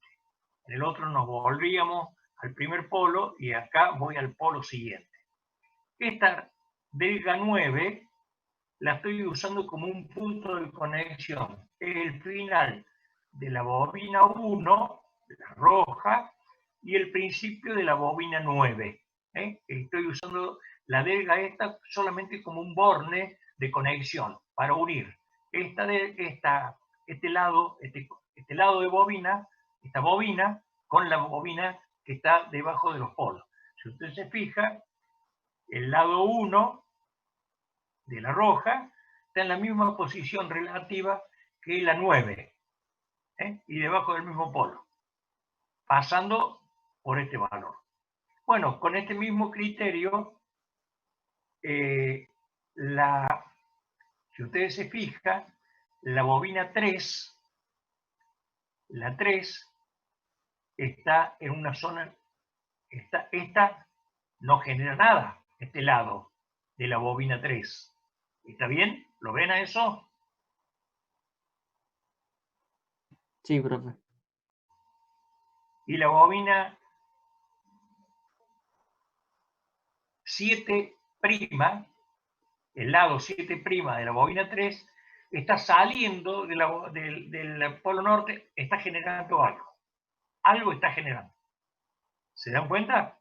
En el otro nos volvíamos al primer polo y acá voy al polo siguiente. Esta delga 9 la estoy usando como un punto de conexión. Es el final de la bobina 1, la roja, y el principio de la bobina 9. Estoy usando la delga esta solamente como un borne de conexión para unir este lado de bobina, esta bobina, con la bobina que está debajo de los polos. Si usted se fija, el lado 1 de la roja está en la misma posición relativa que la 9, y debajo del mismo polo, pasando por este valor. Bueno, con este mismo criterio, si ustedes se fijan, la bobina 3, la 3 está en una zona, esta no genera nada, este lado de la bobina 3. ¿Está bien? ¿Lo ven a eso? Sí, profe. Y la bobina 7', el lado 7' de la bobina 3, está saliendo del polo norte, está generando algo. Algo está generando. ¿Se dan cuenta?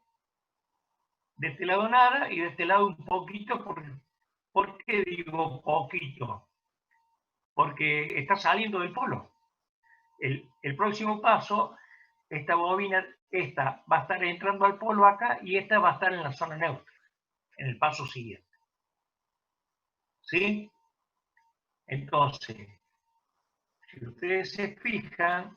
De este lado nada y de este lado un poquito. ¿Por qué digo poquito? Porque está saliendo del polo. El próximo paso, esta bobina, esta va a estar entrando al polo acá y esta va a estar en la zona neutra, en el paso siguiente. ¿Sí? Entonces, si ustedes se fijan,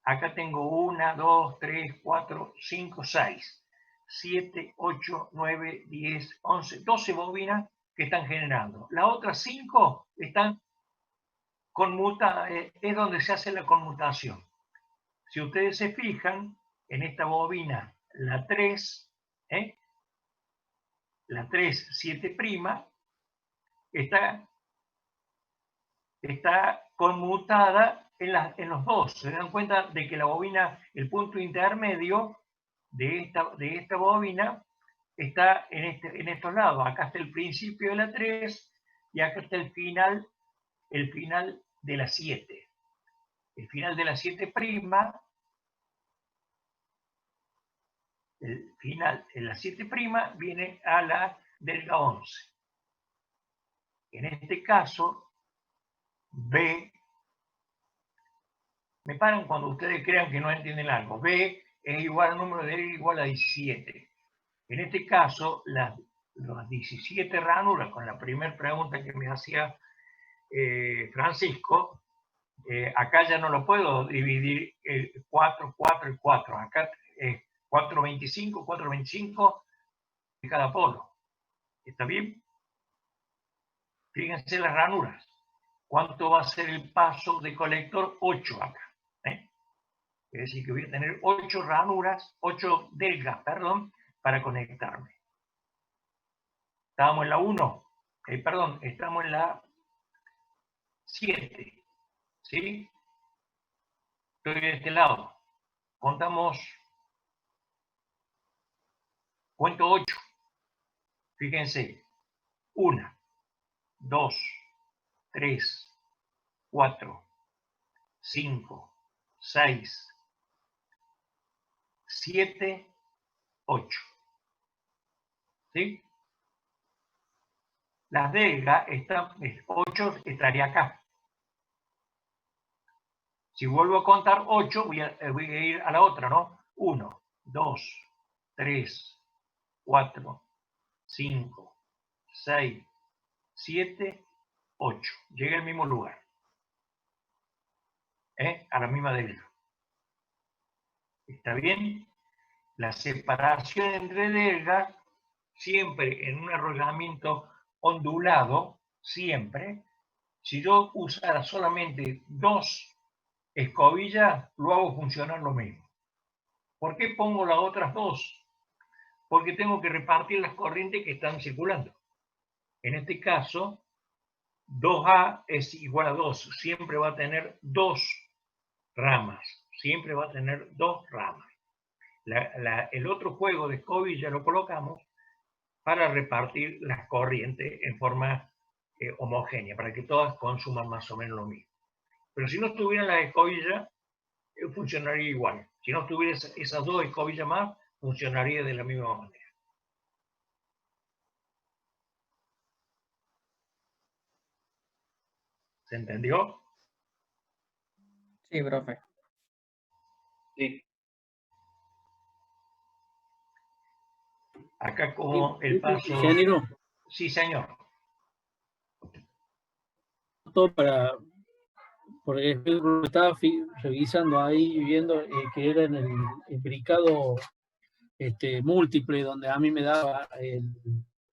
acá tengo 1, 2, 3, 4, 5, 6, 7, 8, 9, 10, 11, 12 bobinas que están generando. Las otras 5 están es donde se hace la conmutación. Si ustedes se fijan, en esta bobina la 3, la 3, 7', está conmutada en los dos. Se dan cuenta de que la bobina, el punto intermedio de esta bobina está en estos lados. Acá está el principio de la 3 y acá está el final de la 7. El final de la 7', el final de la 7' viene a la delga 11. En este caso, B, me paran cuando ustedes crean que no entienden algo. B es igual al número de delga igual a 17. En este caso, las 17 ranuras, con la primera pregunta que me hacía Francisco, acá ya no lo puedo dividir 4, 4 y 4. Acá es 4, 25, 4, 25 de cada polo. ¿Está bien? Fíjense las ranuras. ¿Cuánto va a ser el paso de colector? 8 acá. Es decir, que voy a tener 8 ranuras, 8 delgas, perdón, para conectarme. Estábamos en la 1, perdón, estamos en la 7, ¿sí? Estoy de este lado. Cuento 8. Fíjense, 1, 2, 3, 4, 5, 6, 7, 8. ¿Sí? Las delgas, 8 estaría acá. Si vuelvo a contar 8, voy a ir a la otra, ¿no? 1, 2, 3, 4, 5, 6, 7, 8. Llegué al mismo lugar. A la misma delga. ¿Está bien? La separación entre delgas, siempre en un arrollamiento ondulado, siempre, si yo usara solamente 2 escobillas, lo hago funcionar lo mismo. ¿Por qué pongo las otras 2? Porque tengo que repartir las corrientes que están circulando. En este caso, 2A es igual a 2. Siempre va a tener 2 ramas. Siempre va a tener 2 ramas. El otro juego de escobilla lo colocamos para repartir las corrientes en forma homogénea, para que todas consuman más o menos lo mismo. Pero si no estuvieran las escobillas, funcionaría igual. Si no tuviera esas 2 escobillas más, funcionaría de la misma manera. ¿Se entendió? Sí, profe. Sí. Acá como el paso... Ingeniero, Sí, señor. todo porque estaba revisando ahí y viendo que era en el imbricado múltiple, donde a mí me daba el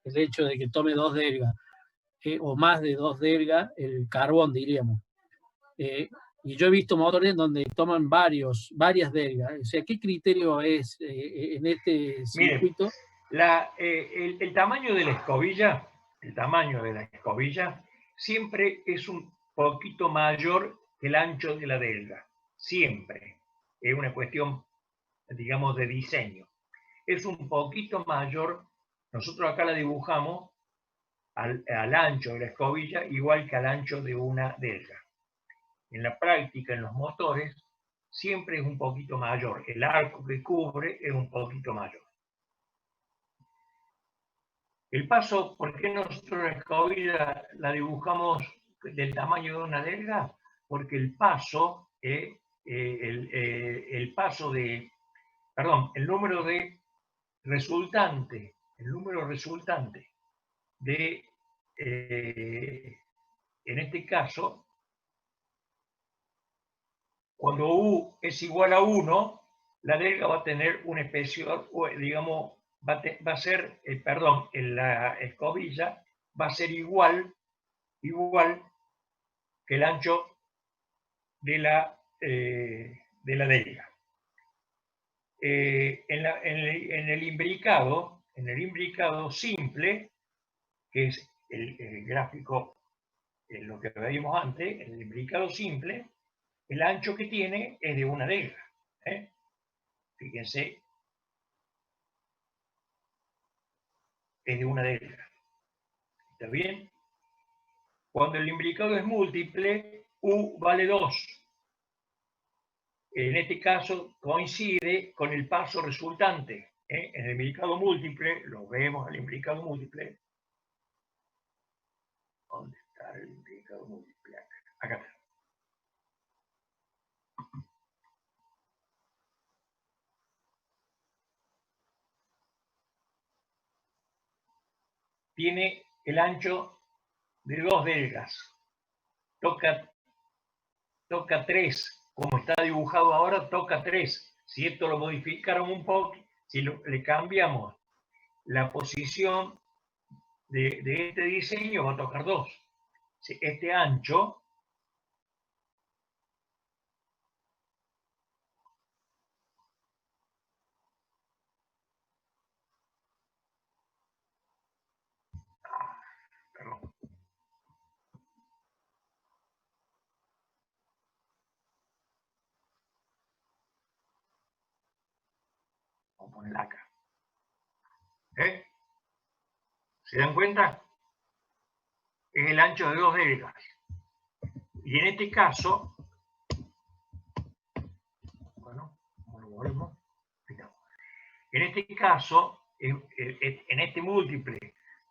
hecho de que tome 2 delgas, o más de 2 delgas, el carbón, diríamos. Y yo he visto motores donde toman varias delgas. O sea, ¿qué criterio es en este circuito? Mire, el tamaño de la escobilla, siempre es un poquito mayor que el ancho de la delga. Siempre. Es una cuestión, digamos, de diseño. Es un poquito mayor. Nosotros acá la dibujamos al ancho de la escobilla, igual que al ancho de una delga. En la práctica, en los motores, siempre es un poquito mayor. El arco que cubre es un poquito mayor. El paso, ¿por qué nosotros la escobilla la dibujamos del tamaño de una delga? Porque el número resultante de, en este caso, cuando U es igual a 1, la delga va a tener una especial, digamos, va a ser, la escobilla va a ser igual que el ancho de la delga. en el imbricado simple, que es el gráfico, lo que veíamos antes, en el imbricado simple, el ancho que tiene es de una delga. Fíjense, es de una delga. ¿Está bien? Cuando el imbricado es múltiple, U vale 2. En este caso coincide con el paso resultante. En el imbricado múltiple, lo vemos el imbricado múltiple. ¿Dónde está el imbricado múltiple? Acá está. Tiene el ancho de 2 delgas. Toca 3. Como está dibujado ahora, toca 3. Si esto lo modificaron un poco, si le cambiamos la posición de este diseño, va a tocar 2. Este ancho perdón. Vamos a ponerla acá. ¿Se dan cuenta? Es el ancho de 2 delgas. Y en este caso, bueno, como lo volvemos, en este caso, en este múltiple,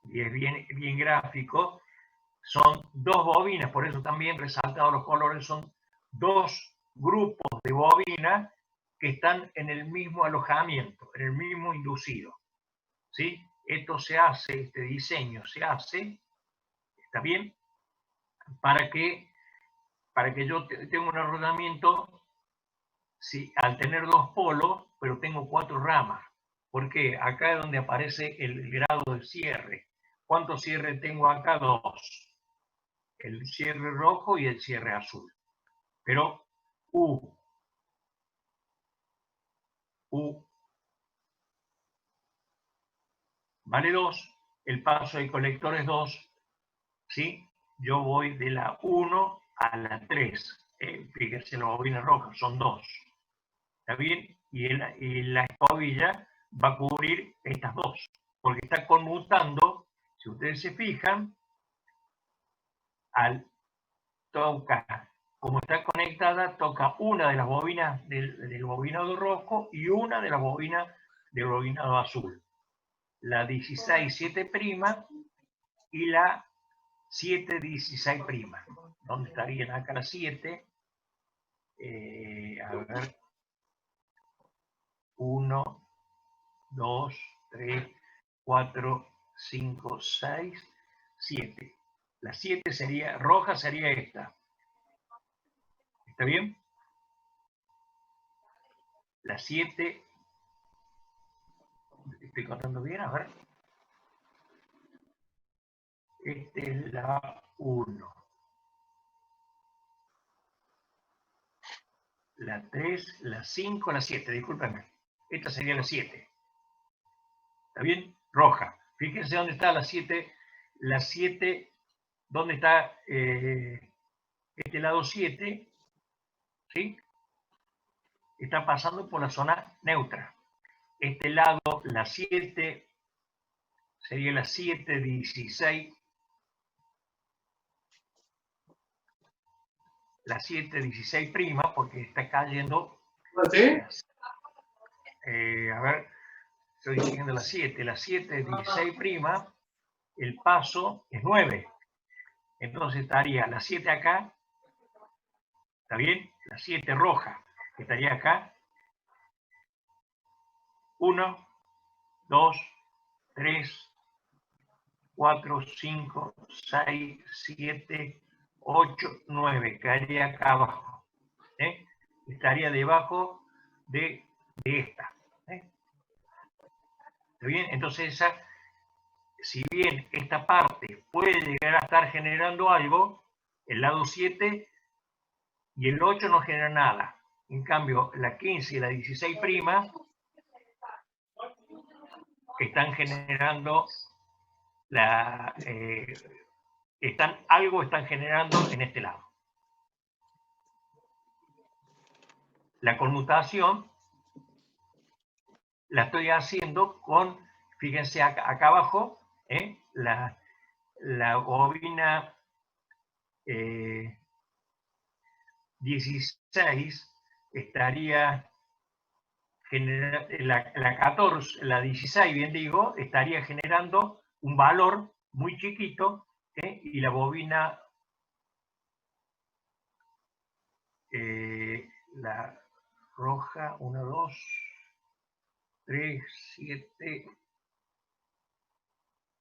y es bien gráfico, son 2 bobinas, por eso también resaltados los colores, son 2 grupos de bobinas que están en el mismo alojamiento, en el mismo inducido. ¿Sí? Esto se hace, este diseño se hace, ¿está bien? Para que yo tenga un arrodamiento, sí, al tener 2 polos, pero tengo 4 ramas. ¿Por qué? Acá es donde aparece el grado de cierre. ¿Cuántos cierres tengo acá? 2. El cierre rojo y el cierre azul. Pero U vale 2, el paso del colector es 2, ¿sí? Yo voy de la 1 a la 3. Fíjense, la bobina roja son 2. ¿Está bien? Y la escobilla va a cubrir estas 2, porque está conmutando, si ustedes se fijan, como está conectada, toca una de las bobinas del bobinado rojo y una de las bobinas del bobinado azul. La 16-7' y la 7-16'. ¿Dónde estarían acá las 7? A ver. 1, 2, 3, 4, 5, 6, 7. La 7 sería, roja sería esta. ¿Está bien? La 7, estoy contando bien, a ver. Esta es la 1. La 3, la 5, la 7, discúlpenme. Esta sería la 7. ¿Está bien? Roja. Fíjense dónde está la 7. La 7, ¿dónde está este lado 7? ¿Sí? Está pasando por la zona neutra. Este lado, la 7, sería la 7-16. La 7-16', porque está cayendo. ¿Sí? A ver, estoy diciendo la 7. La 7-16', el paso es 9. Entonces estaría la 7 acá. ¿Está bien? La 7 roja estaría acá. 1, 2, 3, 4, 5, 6, 7, 8, 9. Caería acá abajo. Estaría debajo de esta. ¿Está bien? Entonces, si bien esta parte puede llegar a estar generando algo, el lado 7 y el 8 no genera nada. En cambio, la 15 y la 16', están generando algo están generando en este lado. La conmutación la estoy haciendo con, fíjense acá abajo, la bobina 16 estaría la 14, la 16, bien digo, estaría generando un valor muy chiquito, y la bobina la roja 1, 2, 3, 7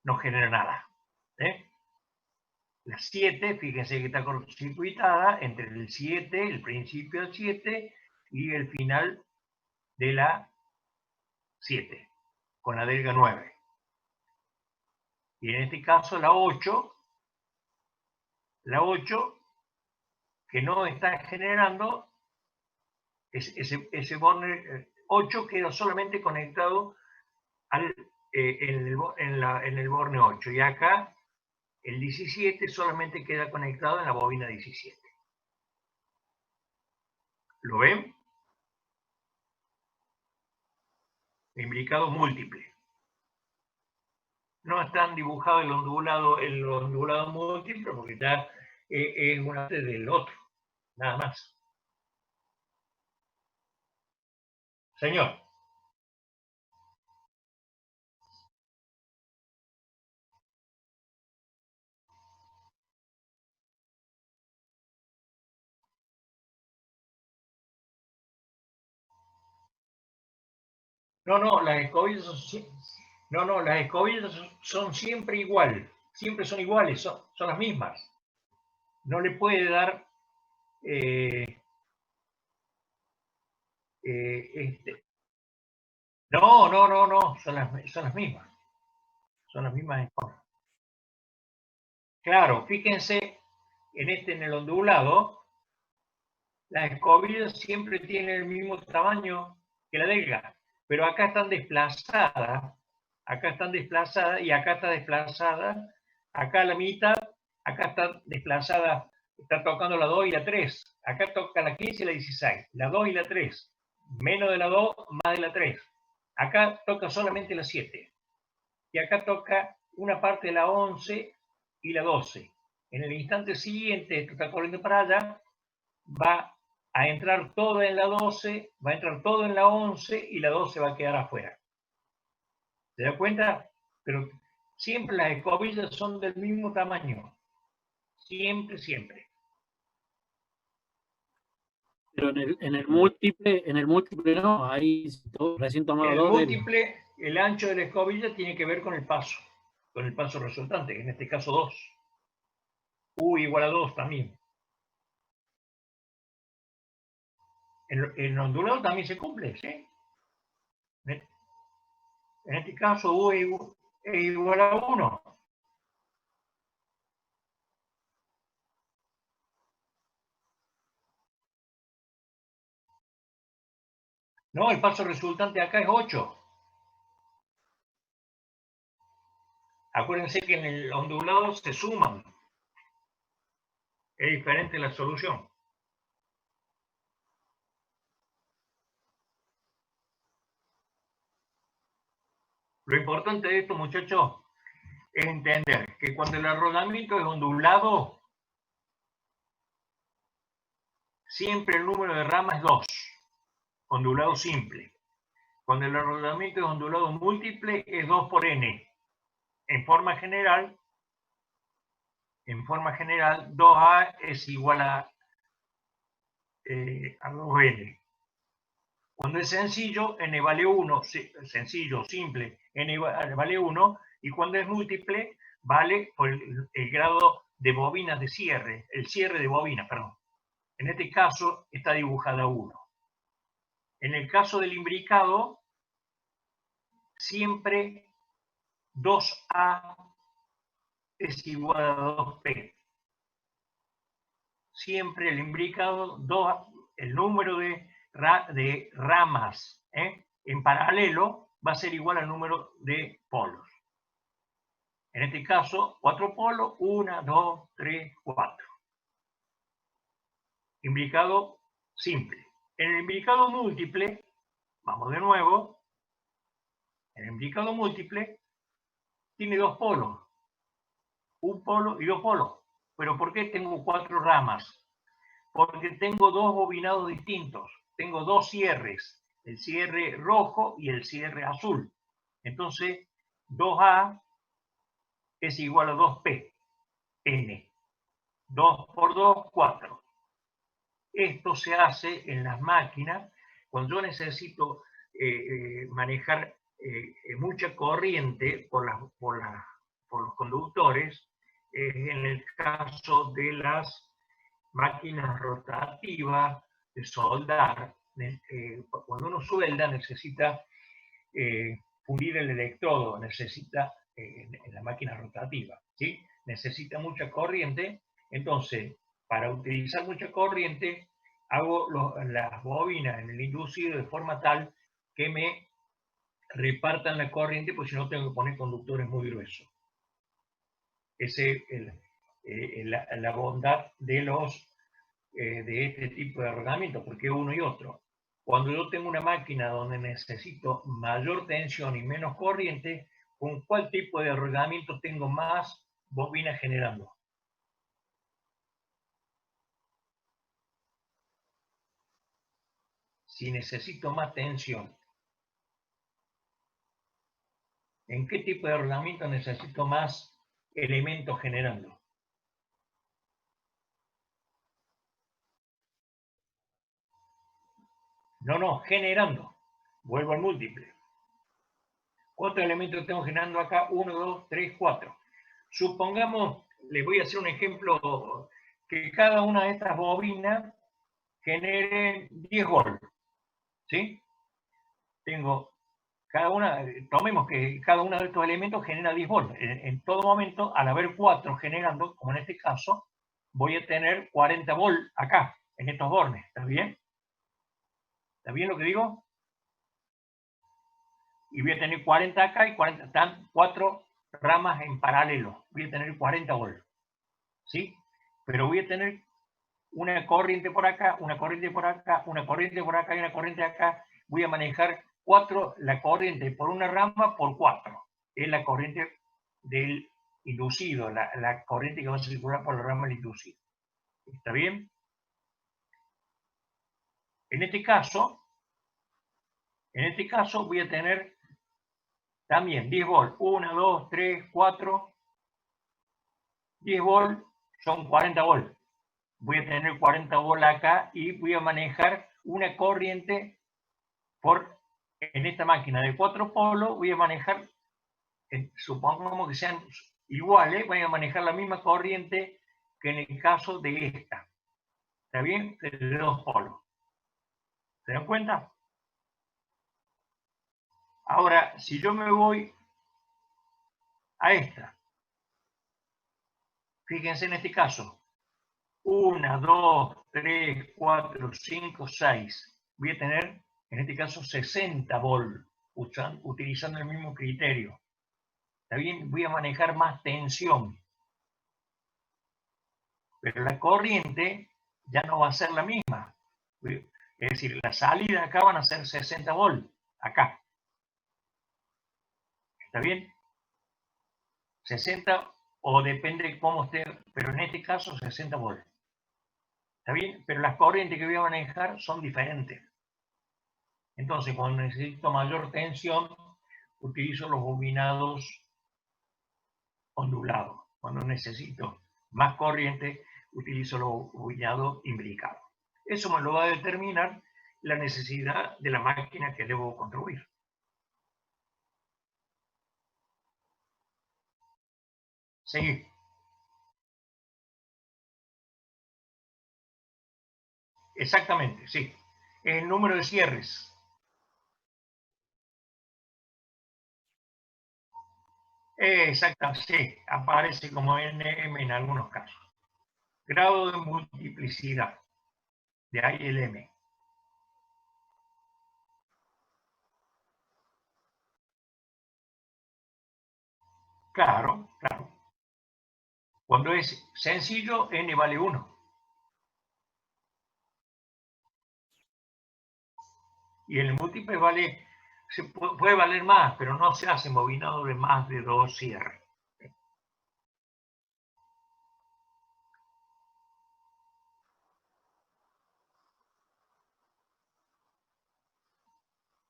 no genera nada. La 7, fíjense que está cortocircuitada entre el 7, el principio del 7 y el final de la 7, con la delga 9. Y en este caso la 8, que no está generando, ese borne 8 queda solamente conectado en el borne 8. Y acá el 17 solamente queda conectado en la bobina 17. ¿Lo ven? Imbricado múltiple. No están dibujados el ondulado múltiple porque ya es una parte del otro, nada más. Señor. No, las escobillas son siempre igual, siempre son iguales, son las mismas. No le puede dar No, son las mismas. Son las mismas escobillas. Claro, fíjense en el ondulado, las escobillas siempre tienen el mismo tamaño que la delga, pero acá están desplazadas, y acá está desplazada, acá a la mitad, acá está desplazada, está tocando la 2 y la 3, acá toca la 15 y la 16, la 2 y la 3, menos de la 2, más de la 3, acá toca solamente la 7, y acá toca una parte de la 11 y la 12. En el instante siguiente, esto está corriendo para allá, va a entrar todo en la 12, va a entrar todo en la 11 y la 12 va a quedar afuera. ¿Se da cuenta? Pero siempre las escobillas son del mismo tamaño. Siempre. Pero en el múltiple no, ahí recién tomado En el dos múltiple, el ancho de la escobilla tiene que ver con el paso resultante, que en este caso 2. U igual a 2 también. En ondulado también se cumple, ¿sí? En este caso U es igual a 1. No, el paso resultante acá es 8. Acuérdense que en el ondulado se suman. Es diferente la solución. Lo importante de esto, muchachos, es entender que cuando el rodamiento es ondulado, siempre el número de ramas es 2. Ondulado simple. Cuando el rodamiento es ondulado múltiple, es 2 por n. En forma general, 2a es igual a 2n. Cuando es sencillo, n vale 1, sencillo, simple, n vale 1, y cuando es múltiple, vale por el grado de bobinas de cierre, el cierre de bobinas, perdón. En este caso está dibujada 1. En el caso del imbricado, siempre 2A es igual a 2P. Siempre el imbricado, el número de ramas en paralelo va a ser igual al número de polos. En este caso, 4 polos, 1, 2, 3, 4. Implicado simple. En el implicado múltiple, vamos de nuevo, en el implicado múltiple tiene 2 polos, un polo y 2 polos. ¿Pero por qué tengo 4 ramas? Porque tengo 2 bobinados distintos, tengo 2 cierres, el cierre rojo y el cierre azul. Entonces, 2A es igual a 2P, N. 2 por 2, 4. Esto se hace en las máquinas cuando yo necesito manejar mucha corriente por los conductores. En el caso de las máquinas rotativas de soldar, cuando uno suelda necesita fundir el electrodo, necesita en la máquina rotativa, ¿sí? Necesita mucha corriente. Entonces, para utilizar mucha corriente, hago las bobinas en el inducido de forma tal que me repartan la corriente, porque si no tengo que poner conductores muy gruesos. Esa es la bondad de este tipo de rodamiento, porque uno y otro. Cuando yo tengo una máquina donde necesito mayor tensión y menos corriente, ¿con cuál tipo de rodamiento tengo más bobinas generando? Si necesito más tensión, ¿en qué tipo de rodamiento necesito más elementos generando? No, generando. Vuelvo al múltiple. ¿Cuántos elementos tengo generando acá? 1, 2, 3, 4. Supongamos, les voy a hacer un ejemplo, que cada una de estas bobinas genere 10 volts. ¿Sí? Tengo cada una, tomemos que cada uno de estos elementos genera 10 volts. En todo momento, al haber 4 generando, como en este caso, voy a tener 40 volts acá, en estos bornes. ¿Está bien? ¿Está bien lo que digo? Y voy a tener 40 acá y 40, están 4 ramas en paralelo. Voy a tener 40 volts. ¿Sí? Pero voy a tener una corriente por acá, una corriente por acá, una corriente por acá y una corriente acá. Voy a manejar 4, la corriente por una rama por 4. Es la corriente del inducido, la corriente que va a circular por la rama del inducido. ¿Está bien? En este caso voy a tener también 10 volts. 1, 2, 3, 4. 10 volts son 40 volts. Voy a tener 40 volts acá y voy a manejar una corriente en esta máquina de 4 polos. Voy a manejar, supongamos que sean iguales, voy a manejar la misma corriente que en el caso de esta. ¿Está bien? De 2 polos. ¿Se dan cuenta? Ahora, si yo me voy a esta, fíjense en este caso, 1, 2, 3, 4, 5, 6. Voy a tener, en este caso, 60 volts, utilizando el mismo criterio. ¿Está bien? Voy a manejar más tensión. Pero la corriente ya no va a ser la misma. Es decir, la salida acá van a ser 60 volts, acá. ¿Está bien? 60 o depende de cómo esté, pero en este caso 60 volts. ¿Está bien? Pero las corrientes que voy a manejar son diferentes. Entonces, cuando necesito mayor tensión, utilizo los bobinados ondulados. Cuando necesito más corriente, utilizo los bobinados imbricados. Eso me lo va a determinar la necesidad de la máquina que debo construir. Seguir. Exactamente, sí. El número de cierres. Exactamente, sí. Aparece como NM en algunos casos. Grado de multiplicidad. De ahí el M. Claro, claro. Cuando es sencillo, n vale 1. Y en el múltiple vale, puede valer más, pero no se hace bobinado de más de 2 cierres.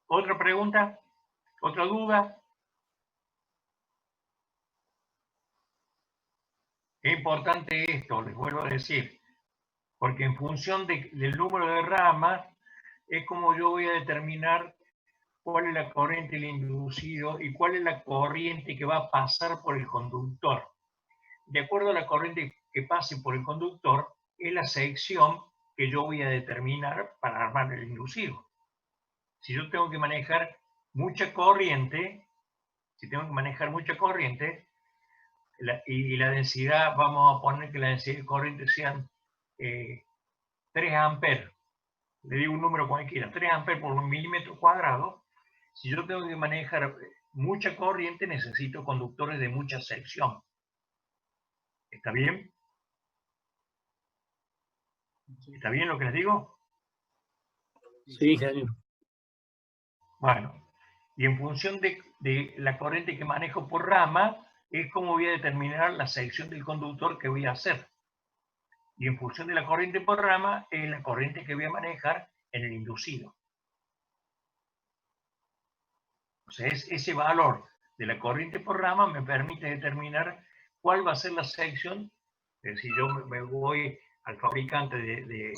¿Otra pregunta? ¿Otra duda? Es importante esto, les vuelvo a decir, porque en función del número de ramas es como yo voy a determinar cuál es la corriente del inducido y cuál es la corriente que va a pasar por el conductor. De acuerdo a la corriente que pase por el conductor, es la sección que yo voy a determinar para armar el inducido. Si yo tengo que manejar mucha corriente, y la densidad, vamos a poner que la densidad de corriente sean 3 amperes, le digo un número cualquiera, 3 amperes por 1 milímetro cuadrado. Si yo tengo que manejar mucha corriente, necesito conductores de mucha sección. ¿Está bien? ¿Está bien lo que les digo? Sí, ingeniero. Bueno, y en función de la corriente que manejo por rama, es como voy a determinar la sección del conductor que voy a hacer. Y en función de la corriente por rama, es la corriente que voy a manejar en el inducido. O sea, ese valor de la corriente por rama me permite determinar cuál va a ser la sección. Si yo me voy al fabricante de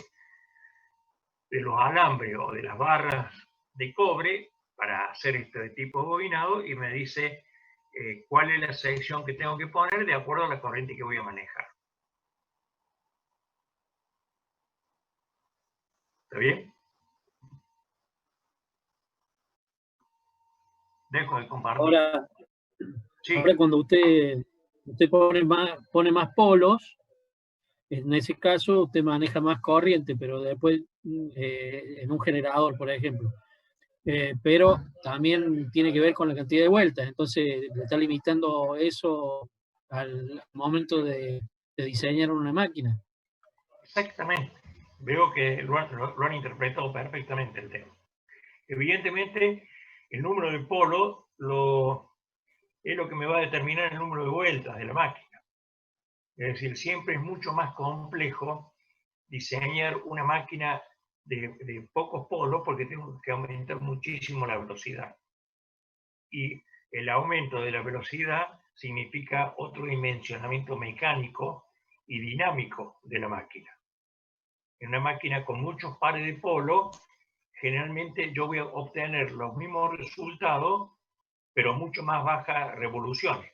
los alambres o de las barras de cobre para hacer este tipo de bobinado y me dice cuál es la sección que tengo que poner de acuerdo a la corriente que voy a manejar. ¿Está bien? Dejo de compartir. Ahora, Sí. ahora cuando usted pone más polos, en ese caso usted maneja más corriente, pero después en un generador, por ejemplo. Pero también tiene que ver con la cantidad de vueltas, entonces le está limitando eso al momento de diseñar una máquina. Exactamente. Veo que lo han interpretado perfectamente el tema. Evidentemente, el número de polo es lo que me va a determinar el número de vueltas de la máquina. Es decir, siempre es mucho más complejo diseñar una máquina de pocos polos porque tengo que aumentar muchísimo la velocidad. Y el aumento de la velocidad significa otro dimensionamiento mecánico y dinámico de la máquina. En una máquina con muchos pares de polo, generalmente yo voy a obtener los mismos resultados, pero mucho más bajas revoluciones.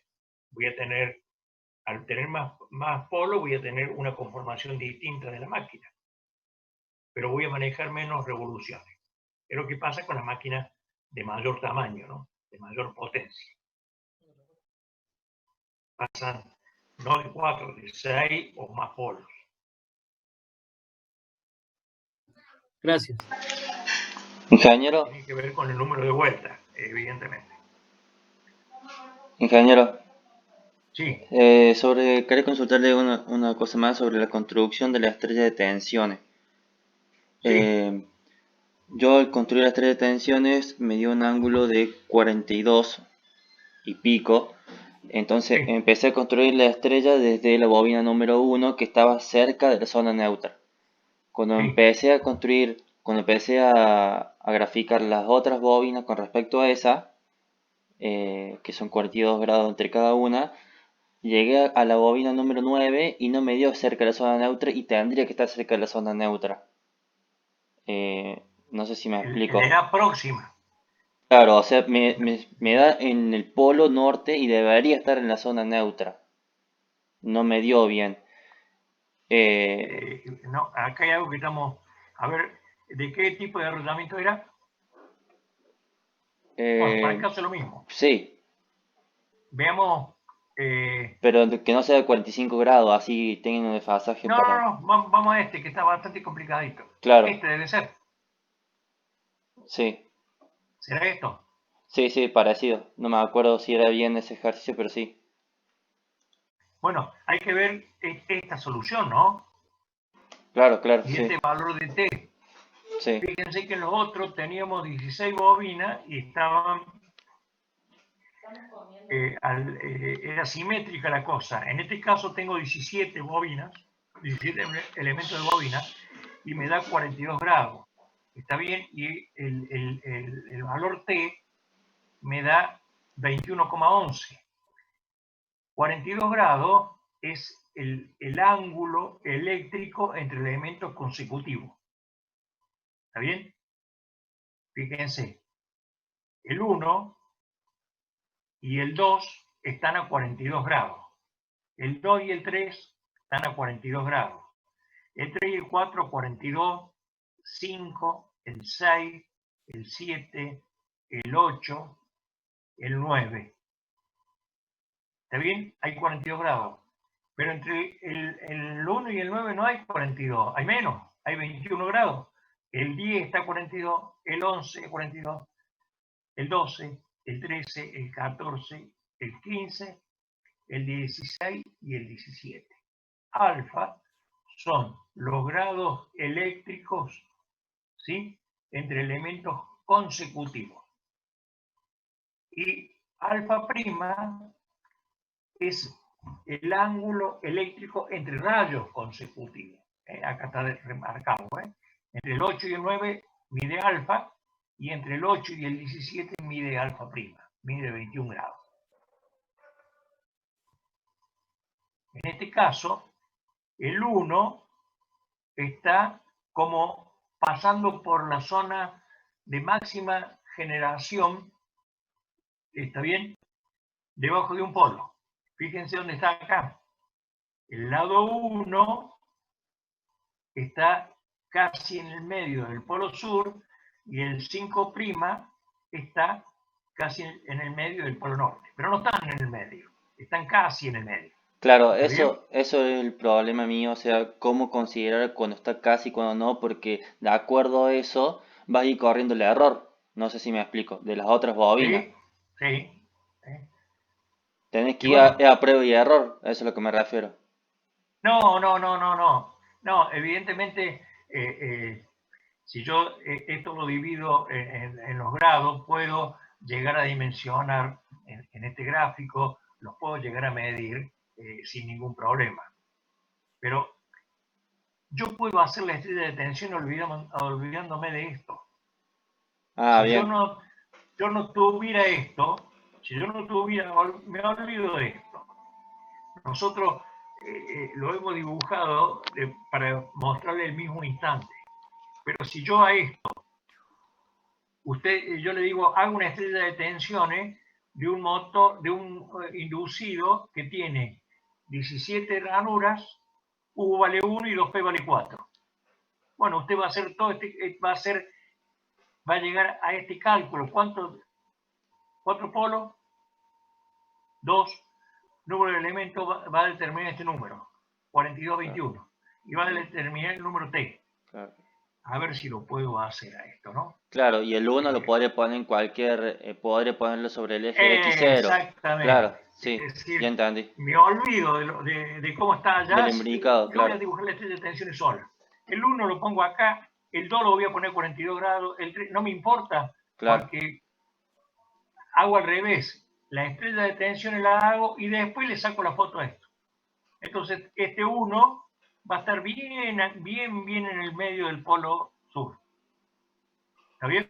Al tener más polo, voy a tener una conformación distinta de la máquina, pero voy a manejar menos revoluciones. Es lo que pasa con las máquinas de mayor tamaño, ¿no? De mayor potencia. Pasan no de 4, de 6 o más polos. Gracias. Ingeniero, Tiene que ver con el número de vueltas, evidentemente. ingeniero, Sí, quería consultarle una cosa más sobre la construcción de la estrella de tensiones. sí, Yo al construir la estrella de tensiones me dio un ángulo de 42 y pico. Entonces sí. empecé a construir la estrella desde la bobina número 1 que estaba cerca de la zona neutra. Cuando Sí. empecé a graficar las otras bobinas con respecto a esa, que son 42 grados entre cada una, llegué a la bobina número 9 y no me dio cerca de la zona neutra y tendría que estar cerca de la zona neutra. No sé si me explico. La edad próxima. Claro, o sea, me da en el polo norte y debería estar en la zona neutra. No me dio bien. No, acá hay algo que estamos. A ver, ¿de qué tipo de arrollamiento era? Bueno, para el caso es lo mismo. Sí, Veamos. pero que no sea de 45 grados, así tengan un desfasaje para... No, vamos a este, que está bastante complicadito. Claro, Este debe ser. sí, ¿Será esto? sí, parecido. No me acuerdo si era bien ese ejercicio, pero sí. Bueno, hay que ver esta solución, ¿no? Claro, claro, Y sí. este valor de T. Sí, Fíjense que en los otros teníamos 16 bobinas y estaban, era simétrica la cosa. En este caso tengo 17 bobinas, 17 elementos de bobina, y me da 42 grados. ¿Está bien? Y el valor T me da 21,11. 42 grados es el ángulo eléctrico entre elementos consecutivos. ¿Está bien? Fíjense, el 1 y el 2 están a 42 grados. El 2 y el 3 están a 42 grados. El 3 y el 4 a 42, 5, el 6, el 7, el 8, el 9. ¿Está bien? Hay 42 grados. Pero entre el 1 y el 9 no hay 42, hay menos, hay 21 grados. El 10 está a 42, el 11 a 42, el 12, el 13, el 14, el 15, el 16 y el 17. Alfa son los grados eléctricos, ¿sí?, entre elementos consecutivos. Y alfa prima es el ángulo eléctrico entre rayos consecutivos. Acá está remarcado. Entre el 8 y el 9 mide alfa, y entre el 8 y el 17 mide alfa prima, mide 21 grados. En este caso, el 1 está como pasando por la zona de máxima generación, ¿está bien?, debajo de un polo. Fíjense dónde está acá. El lado 1 está casi en el medio del polo sur y el 5' está casi en el medio del polo norte. Pero no están en el medio, están casi en el medio. claro, ¿Está bien? eso es el problema mío, o sea, cómo considerar cuando está casi y cuando no, porque de acuerdo a eso vas a ir corriendo el error. No sé si me explico, de las otras bobinas. Sí, sí. Tenés Y que ir a, bueno, a prueba y error, eso es a lo que me refiero. no, evidentemente, si yo esto lo divido en los grados, puedo llegar a dimensionar en este gráfico, los puedo llegar a medir sin ningún problema. Pero yo puedo hacer la estrella de tensión olvidándome de esto. Ah, Si yo bien, no tuviera esto, si yo no tuviera, me olvido de esto. Nosotros lo hemos dibujado para mostrarle el mismo instante. Pero si yo a esto, yo le digo, hago una estrella de tensiones de un motor, de un inducido que tiene 17 ranuras, U vale 1 y 2P vale 4. Bueno, usted va a hacer todo va a llegar a este cálculo. ¿Cuántos? 4 polos, 2, número de elementos va a determinar este número, 42, 21. Y va a determinar el número T. claro. A ver si lo puedo hacer a esto, ¿no? Claro, y el 1 lo podría poner en cualquier, podría ponerlo sobre el eje X0. Claro, Exactamente. sí, Es decir, ya entendí. me olvido de cómo está allá. Del imbricado, Yo voy a claro. dibujar la estrella de tensiones sola. El 1 lo pongo acá, el 2 lo voy a poner 42 grados, el 3 no me importa, Claro, porque hago al revés. La estrella de tensiones la hago y después le saco la foto a esto. Entonces, este 1 va a estar bien en el medio del polo sur. ¿Está bien?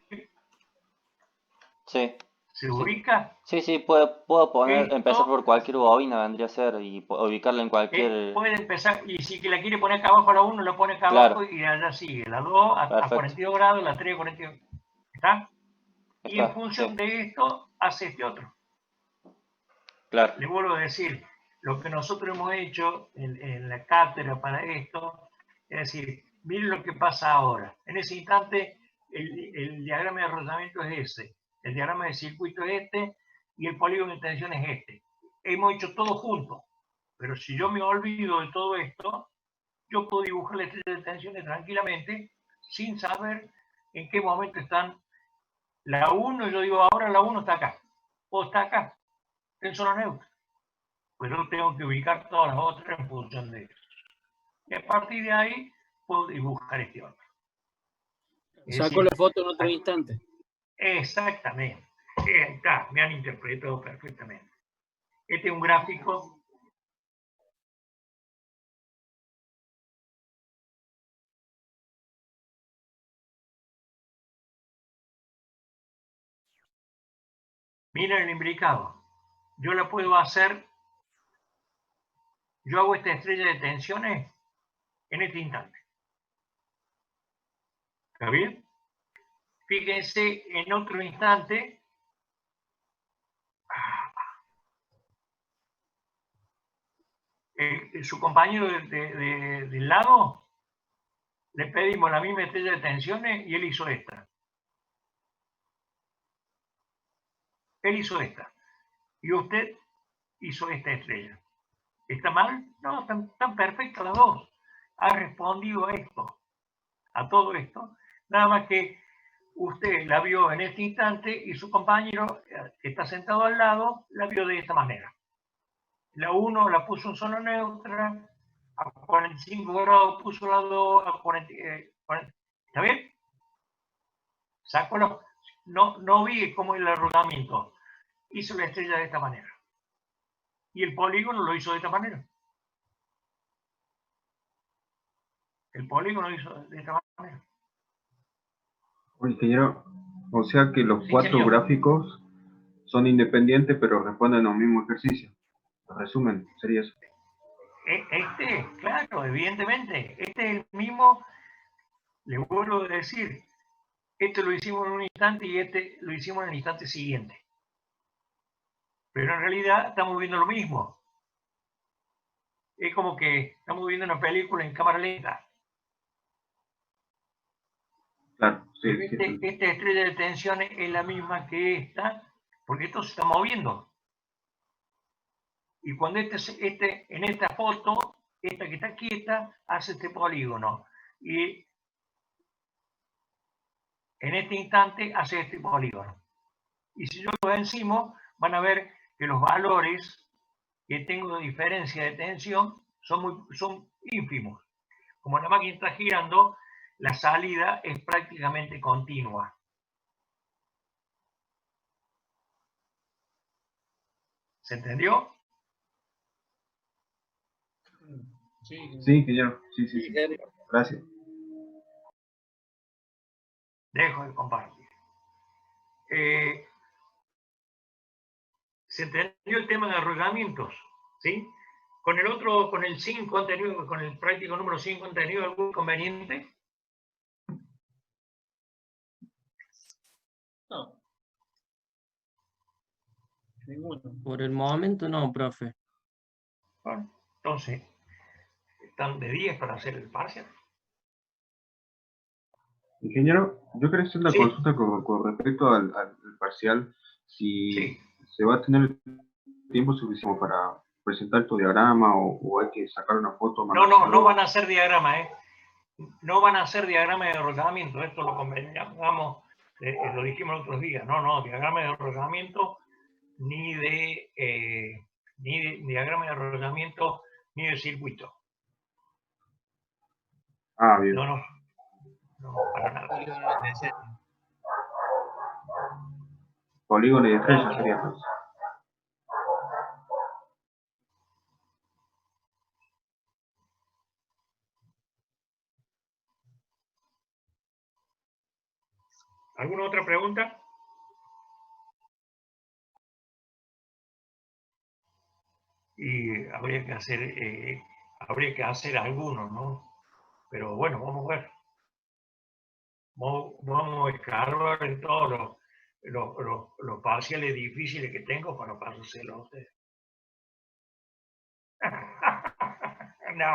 sí. ¿Se Sí, ubica? sí, puedo poner, empezar Esto por cualquier bobina, vendría a ser, y ubicarla en cualquier... puede empezar, y si que la quiere poner acá abajo a la 1, la pone acá abajo Claro, y allá sigue. La 2 a perfecto. 42 grados, la 3 a 42. ¿Está? Y en Está, función sí, de esto, hace este otro. claro, Le vuelvo a decir, lo que nosotros hemos hecho en la cátedra para esto, es decir, miren lo que pasa ahora. En ese instante, el diagrama de arrollamiento es ese, el diagrama de circuito es este, y el polígono de tensión es este. Hemos hecho todo junto, pero si yo me olvido de todo esto, yo puedo dibujar la estrella de tensiones tranquilamente, sin saber en qué momento están. La 1, yo digo, ahora la 1 está acá, o está acá, en zona neutra. pues yo tengo que ubicar todas las otras en función de eso. Y a partir de ahí puedo dibujar este otro. Sacó la foto en otro instante. Exactamente. Está, me han interpretado perfectamente. Este es un gráfico. Miren el imbricado. Yo la puedo hacer. Yo hago esta estrella de tensiones en este instante. ¿Está bien? Fíjense en otro instante. Su compañero del lado, le pedimos la misma estrella de tensiones y él hizo esta. Él hizo esta. Y usted hizo esta estrella. ¿Está mal? No, están perfectas las dos. Ha respondido a esto, a todo esto. Nada más que usted la vio en este instante y su compañero, que está sentado al lado, la vio de esta manera. La 1 la puso en zona neutra, a 45 grados puso la 2, a 40, ¿está bien? Sácalo. No vi cómo es el arrugamiento. Hizo la estrella de esta manera. Y el polígono lo hizo de esta manera. El polígono lo hizo de esta manera. Ingeniero, o sea que los Sí, 4 señor. gráficos son independientes, pero responden a un mismo ejercicio. Resumen, sería eso. Claro, evidentemente. Este es el mismo, le vuelvo a decir, este lo hicimos en un instante y este lo hicimos en el instante siguiente. Pero en realidad estamos viendo lo mismo. Es como que estamos viendo una película en cámara lenta. Claro, sí. Esta estrella de tensiones es la misma que esta, porque esto se está moviendo. Y cuando en esta foto, esta que está quieta, hace este polígono. Y en este instante hace este polígono. Y si yo lo encimo, van a ver que los valores que tengo de diferencia de tensión son ínfimos. Como la máquina está girando, la salida es prácticamente continua. ¿Se entendió? Sí, ingeniero. Sí. Gracias. Dejo de compartir. ¿Se entendió el tema de arrollamientos? ¿Sí? Con el 5 con el práctico número 5, ¿han tenido algún inconveniente? No. Ninguno. Por el momento no, profe. Bueno, entonces, ¿están de 10 para hacer el parcial? Ingeniero, yo quería hacer una Sí. consulta con respecto al parcial, si Sí. se va a tener tiempo suficiente para presentar tu diagrama o hay que sacar una foto. No van a hacer diagrama, ¿eh? No van a hacer diagrama de arrollamiento, esto lo conveníamos, lo dijimos otros días, no, diagrama de arrollamiento ni diagrama de arrollamiento ni de circuito. Ah, bien. No, para nada. Polígono y estrella sería pues. ¿Alguna otra pregunta? Y habría que hacer algunos, ¿no? Pero bueno, vamos a ver. Vamos a escarbar en todos los parciales difíciles que tengo para pasárselo a ustedes. No.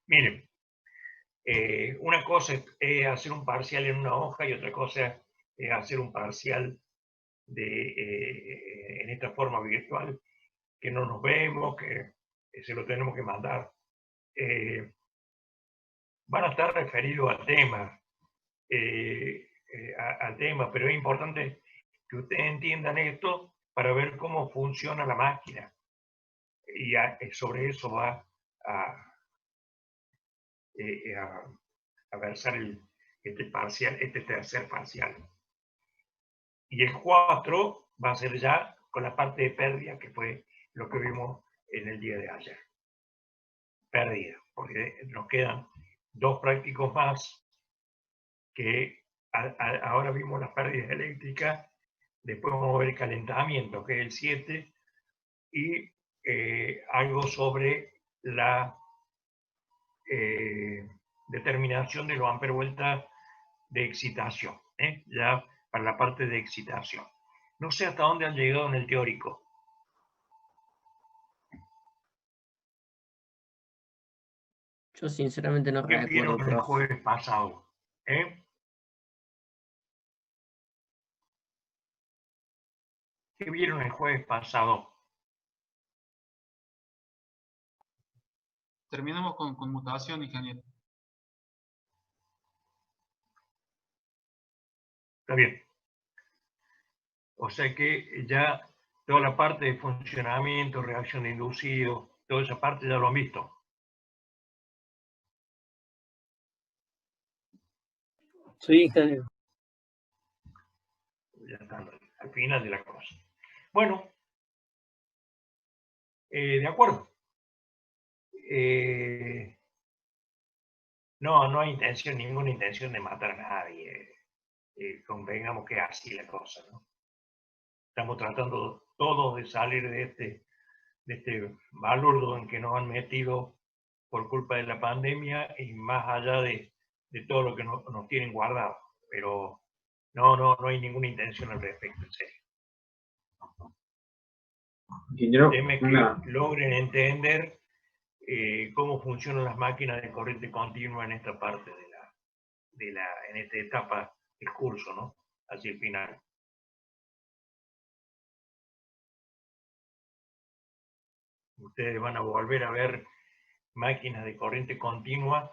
Miren, una cosa es hacer un parcial en una hoja y otra cosa es hacer un parcial en esta forma virtual, que no nos vemos, que se lo tenemos que mandar. Van a estar referidos al tema, pero es importante que ustedes entiendan esto para ver cómo funciona la máquina. Y sobre eso va a versar este tercer parcial. Y el 4 va a ser ya con la parte de pérdida, que fue lo que vimos en el día de ayer. Pérdida, porque nos quedan 2 prácticos más que ahora vimos las pérdidas eléctricas, después vamos a ver el calentamiento, que es el 7, y algo sobre la determinación de los amperevueltas de excitación, ya para la parte de excitación. No sé hasta dónde han llegado en el teórico. Yo sinceramente no ¿Qué recuerdo, vieron el profe. jueves pasado? ¿Qué vieron el jueves pasado? Terminamos con conmutación, ingeniero. Está bien. O sea que ya toda la parte de funcionamiento, reacción de inducido, toda esa parte ya lo han visto. Sí, ingeniero. Ya están al final de la cosa. Bueno, de acuerdo. No hay ninguna intención de matar a nadie. Convengamos que es así la cosa, ¿no? Estamos tratando todos de salir de este balurdo en que nos han metido por culpa de la pandemia y más allá de todo lo que nos tienen guardado. Pero no hay ninguna intención al respecto, en serio. Ingeniero, Teme que logren entender cómo funcionan las máquinas de corriente continua en esta parte en esta etapa del curso, ¿no? Hacia el final. Ustedes van a volver a ver máquinas de corriente continua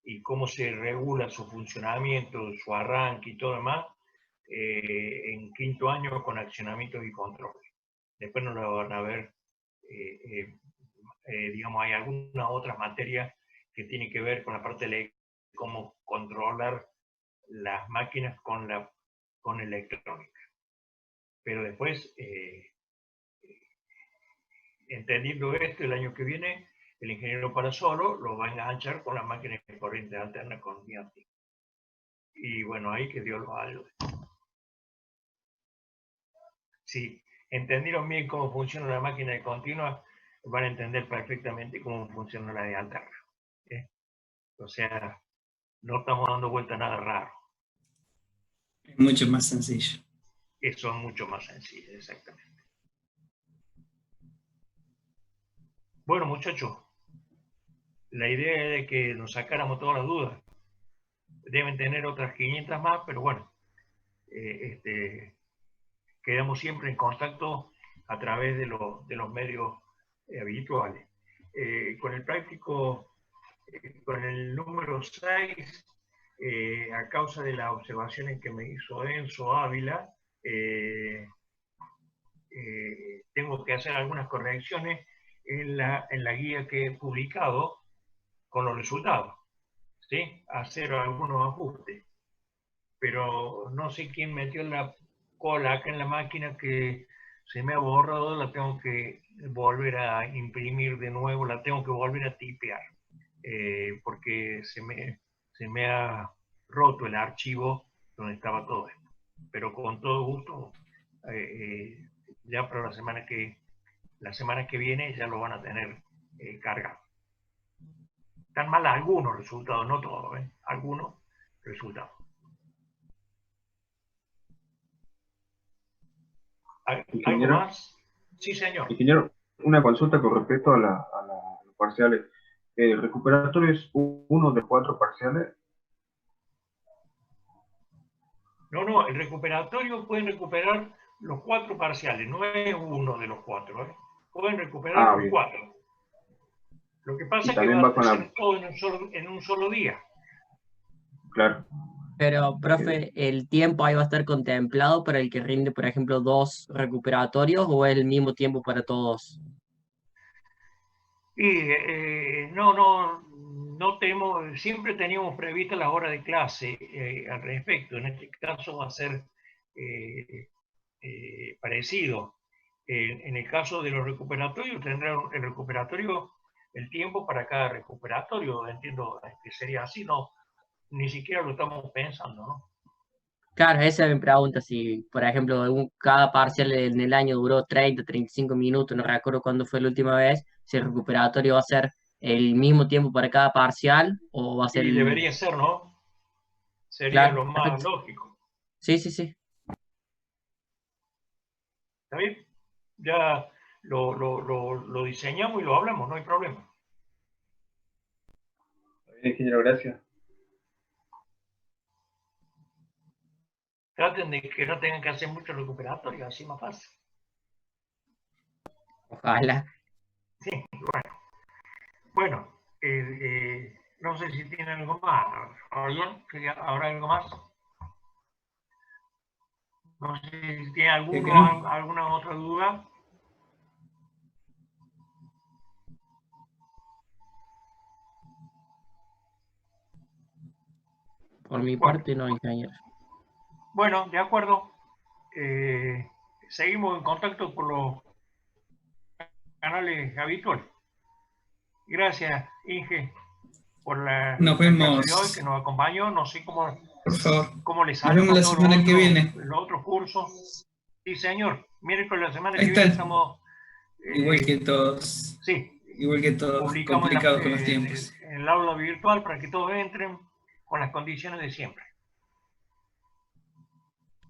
y cómo se regula su funcionamiento, su arranque y todo demás en quinto año con accionamientos y controles. Después no lo van a ver, digamos, hay algunas otras materias que tienen que ver con la parte de cómo controlar las máquinas con electrónica. Pero después, entendiendo esto, el año que viene, el ingeniero para solo lo va a enganchar con las máquinas de corriente alterna con diáptico. Y bueno, ahí que Dios los ayude. Si entendieron bien cómo funciona la máquina de continua, van a entender perfectamente cómo funciona la de alterna. O sea, no estamos dando vuelta a nada raro. Mucho más sencillo. Eso es mucho más sencillo, exactamente. Bueno, muchachos, la idea es que nos sacáramos todas las dudas. Deben tener otras 500 más, pero bueno, quedamos siempre en contacto a través de los medios habituales. Con el práctico, con el número 6, a causa de las observaciones que me hizo Enzo Ávila, tengo que hacer algunas correcciones en la guía que he publicado con los resultados, ¿sí? Hacer algunos ajustes. Pero no sé quién metió la cola acá en la máquina que se me ha borrado, la tengo que volver a imprimir de nuevo, la tengo que volver a tipear, porque se me ha roto el archivo donde estaba todo esto. Pero con todo gusto, ya para la semana que viene ya lo van a tener cargado. Están mal algunos resultados, no todos, algunos resultados. ¿Algo más? Sí, señor. Ingeniero, una consulta con respecto a los parciales. ¿El recuperatorio es uno de 4 parciales? No, el recuperatorio pueden recuperar los 4 parciales, no es uno de los 4. Pueden recuperar los 4. Lo que pasa es que va a ser todo en un solo día. Claro. Pero, profe, ¿el tiempo ahí va a estar contemplado para el que rinde, por ejemplo, 2 recuperatorios o es el mismo tiempo para todos? Y no tenemos, siempre teníamos previstas las horas de clase al respecto. En este caso va a ser parecido. En el caso de los recuperatorios, tendrá el recuperatorio el tiempo para cada recuperatorio. Entiendo que sería así, no, ni siquiera lo estamos pensando, ¿no? Claro, esa es mi pregunta, si, por ejemplo, cada parcial en el año duró 30, 35 minutos, no recuerdo cuándo fue la última vez, si el recuperatorio va a ser el mismo tiempo para cada parcial o va a ser Y el... debería ser, ¿no? Sería Claro, lo más perfecto. lógico. Sí, sí, sí. ¿Está bien? Ya lo diseñamos y lo hablamos, no hay problema. Ingeniero, gracias. Traten de que no tengan que hacer mucho recuperatorio, así más fácil. Ojalá. Sí, bueno. Bueno, no sé si tienen algo más. ¿Habrá algo más? No sé si tiene alguna otra duda. Por mi Bueno. parte, no, ingeniero. Bueno, de acuerdo. Seguimos en contacto por los canales habituales. Gracias, Inge, por la Nos clase de hoy vemos, que nos acompañó. No sé por favor. cómo le Nos salió vemos con la todos semana que viene. los otros cursos. Sí, señor. Miércoles la semana Ahí que viene está. estamos... Igual que todos. Sí, Igual que todos, publicamos complicados con los tiempos. en el aula virtual para que todos entren con las condiciones de siempre.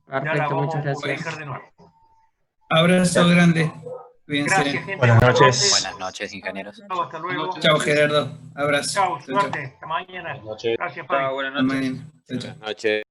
Ya la Perfecto, muchas vamos a publicar gracias. de nuevo. Abrazo grande. Cuídense. Gracias, gente. Buenas noches. Buenas noches, ingenieros. Chao, hasta luego. Chao, Gerardo. Abrazo. Chao, suerte. Hasta mañana. Buenas noches. Gracias, Fabi. Chao, buenas Hasta noches. mañana. Chao, chao. Buenas noches.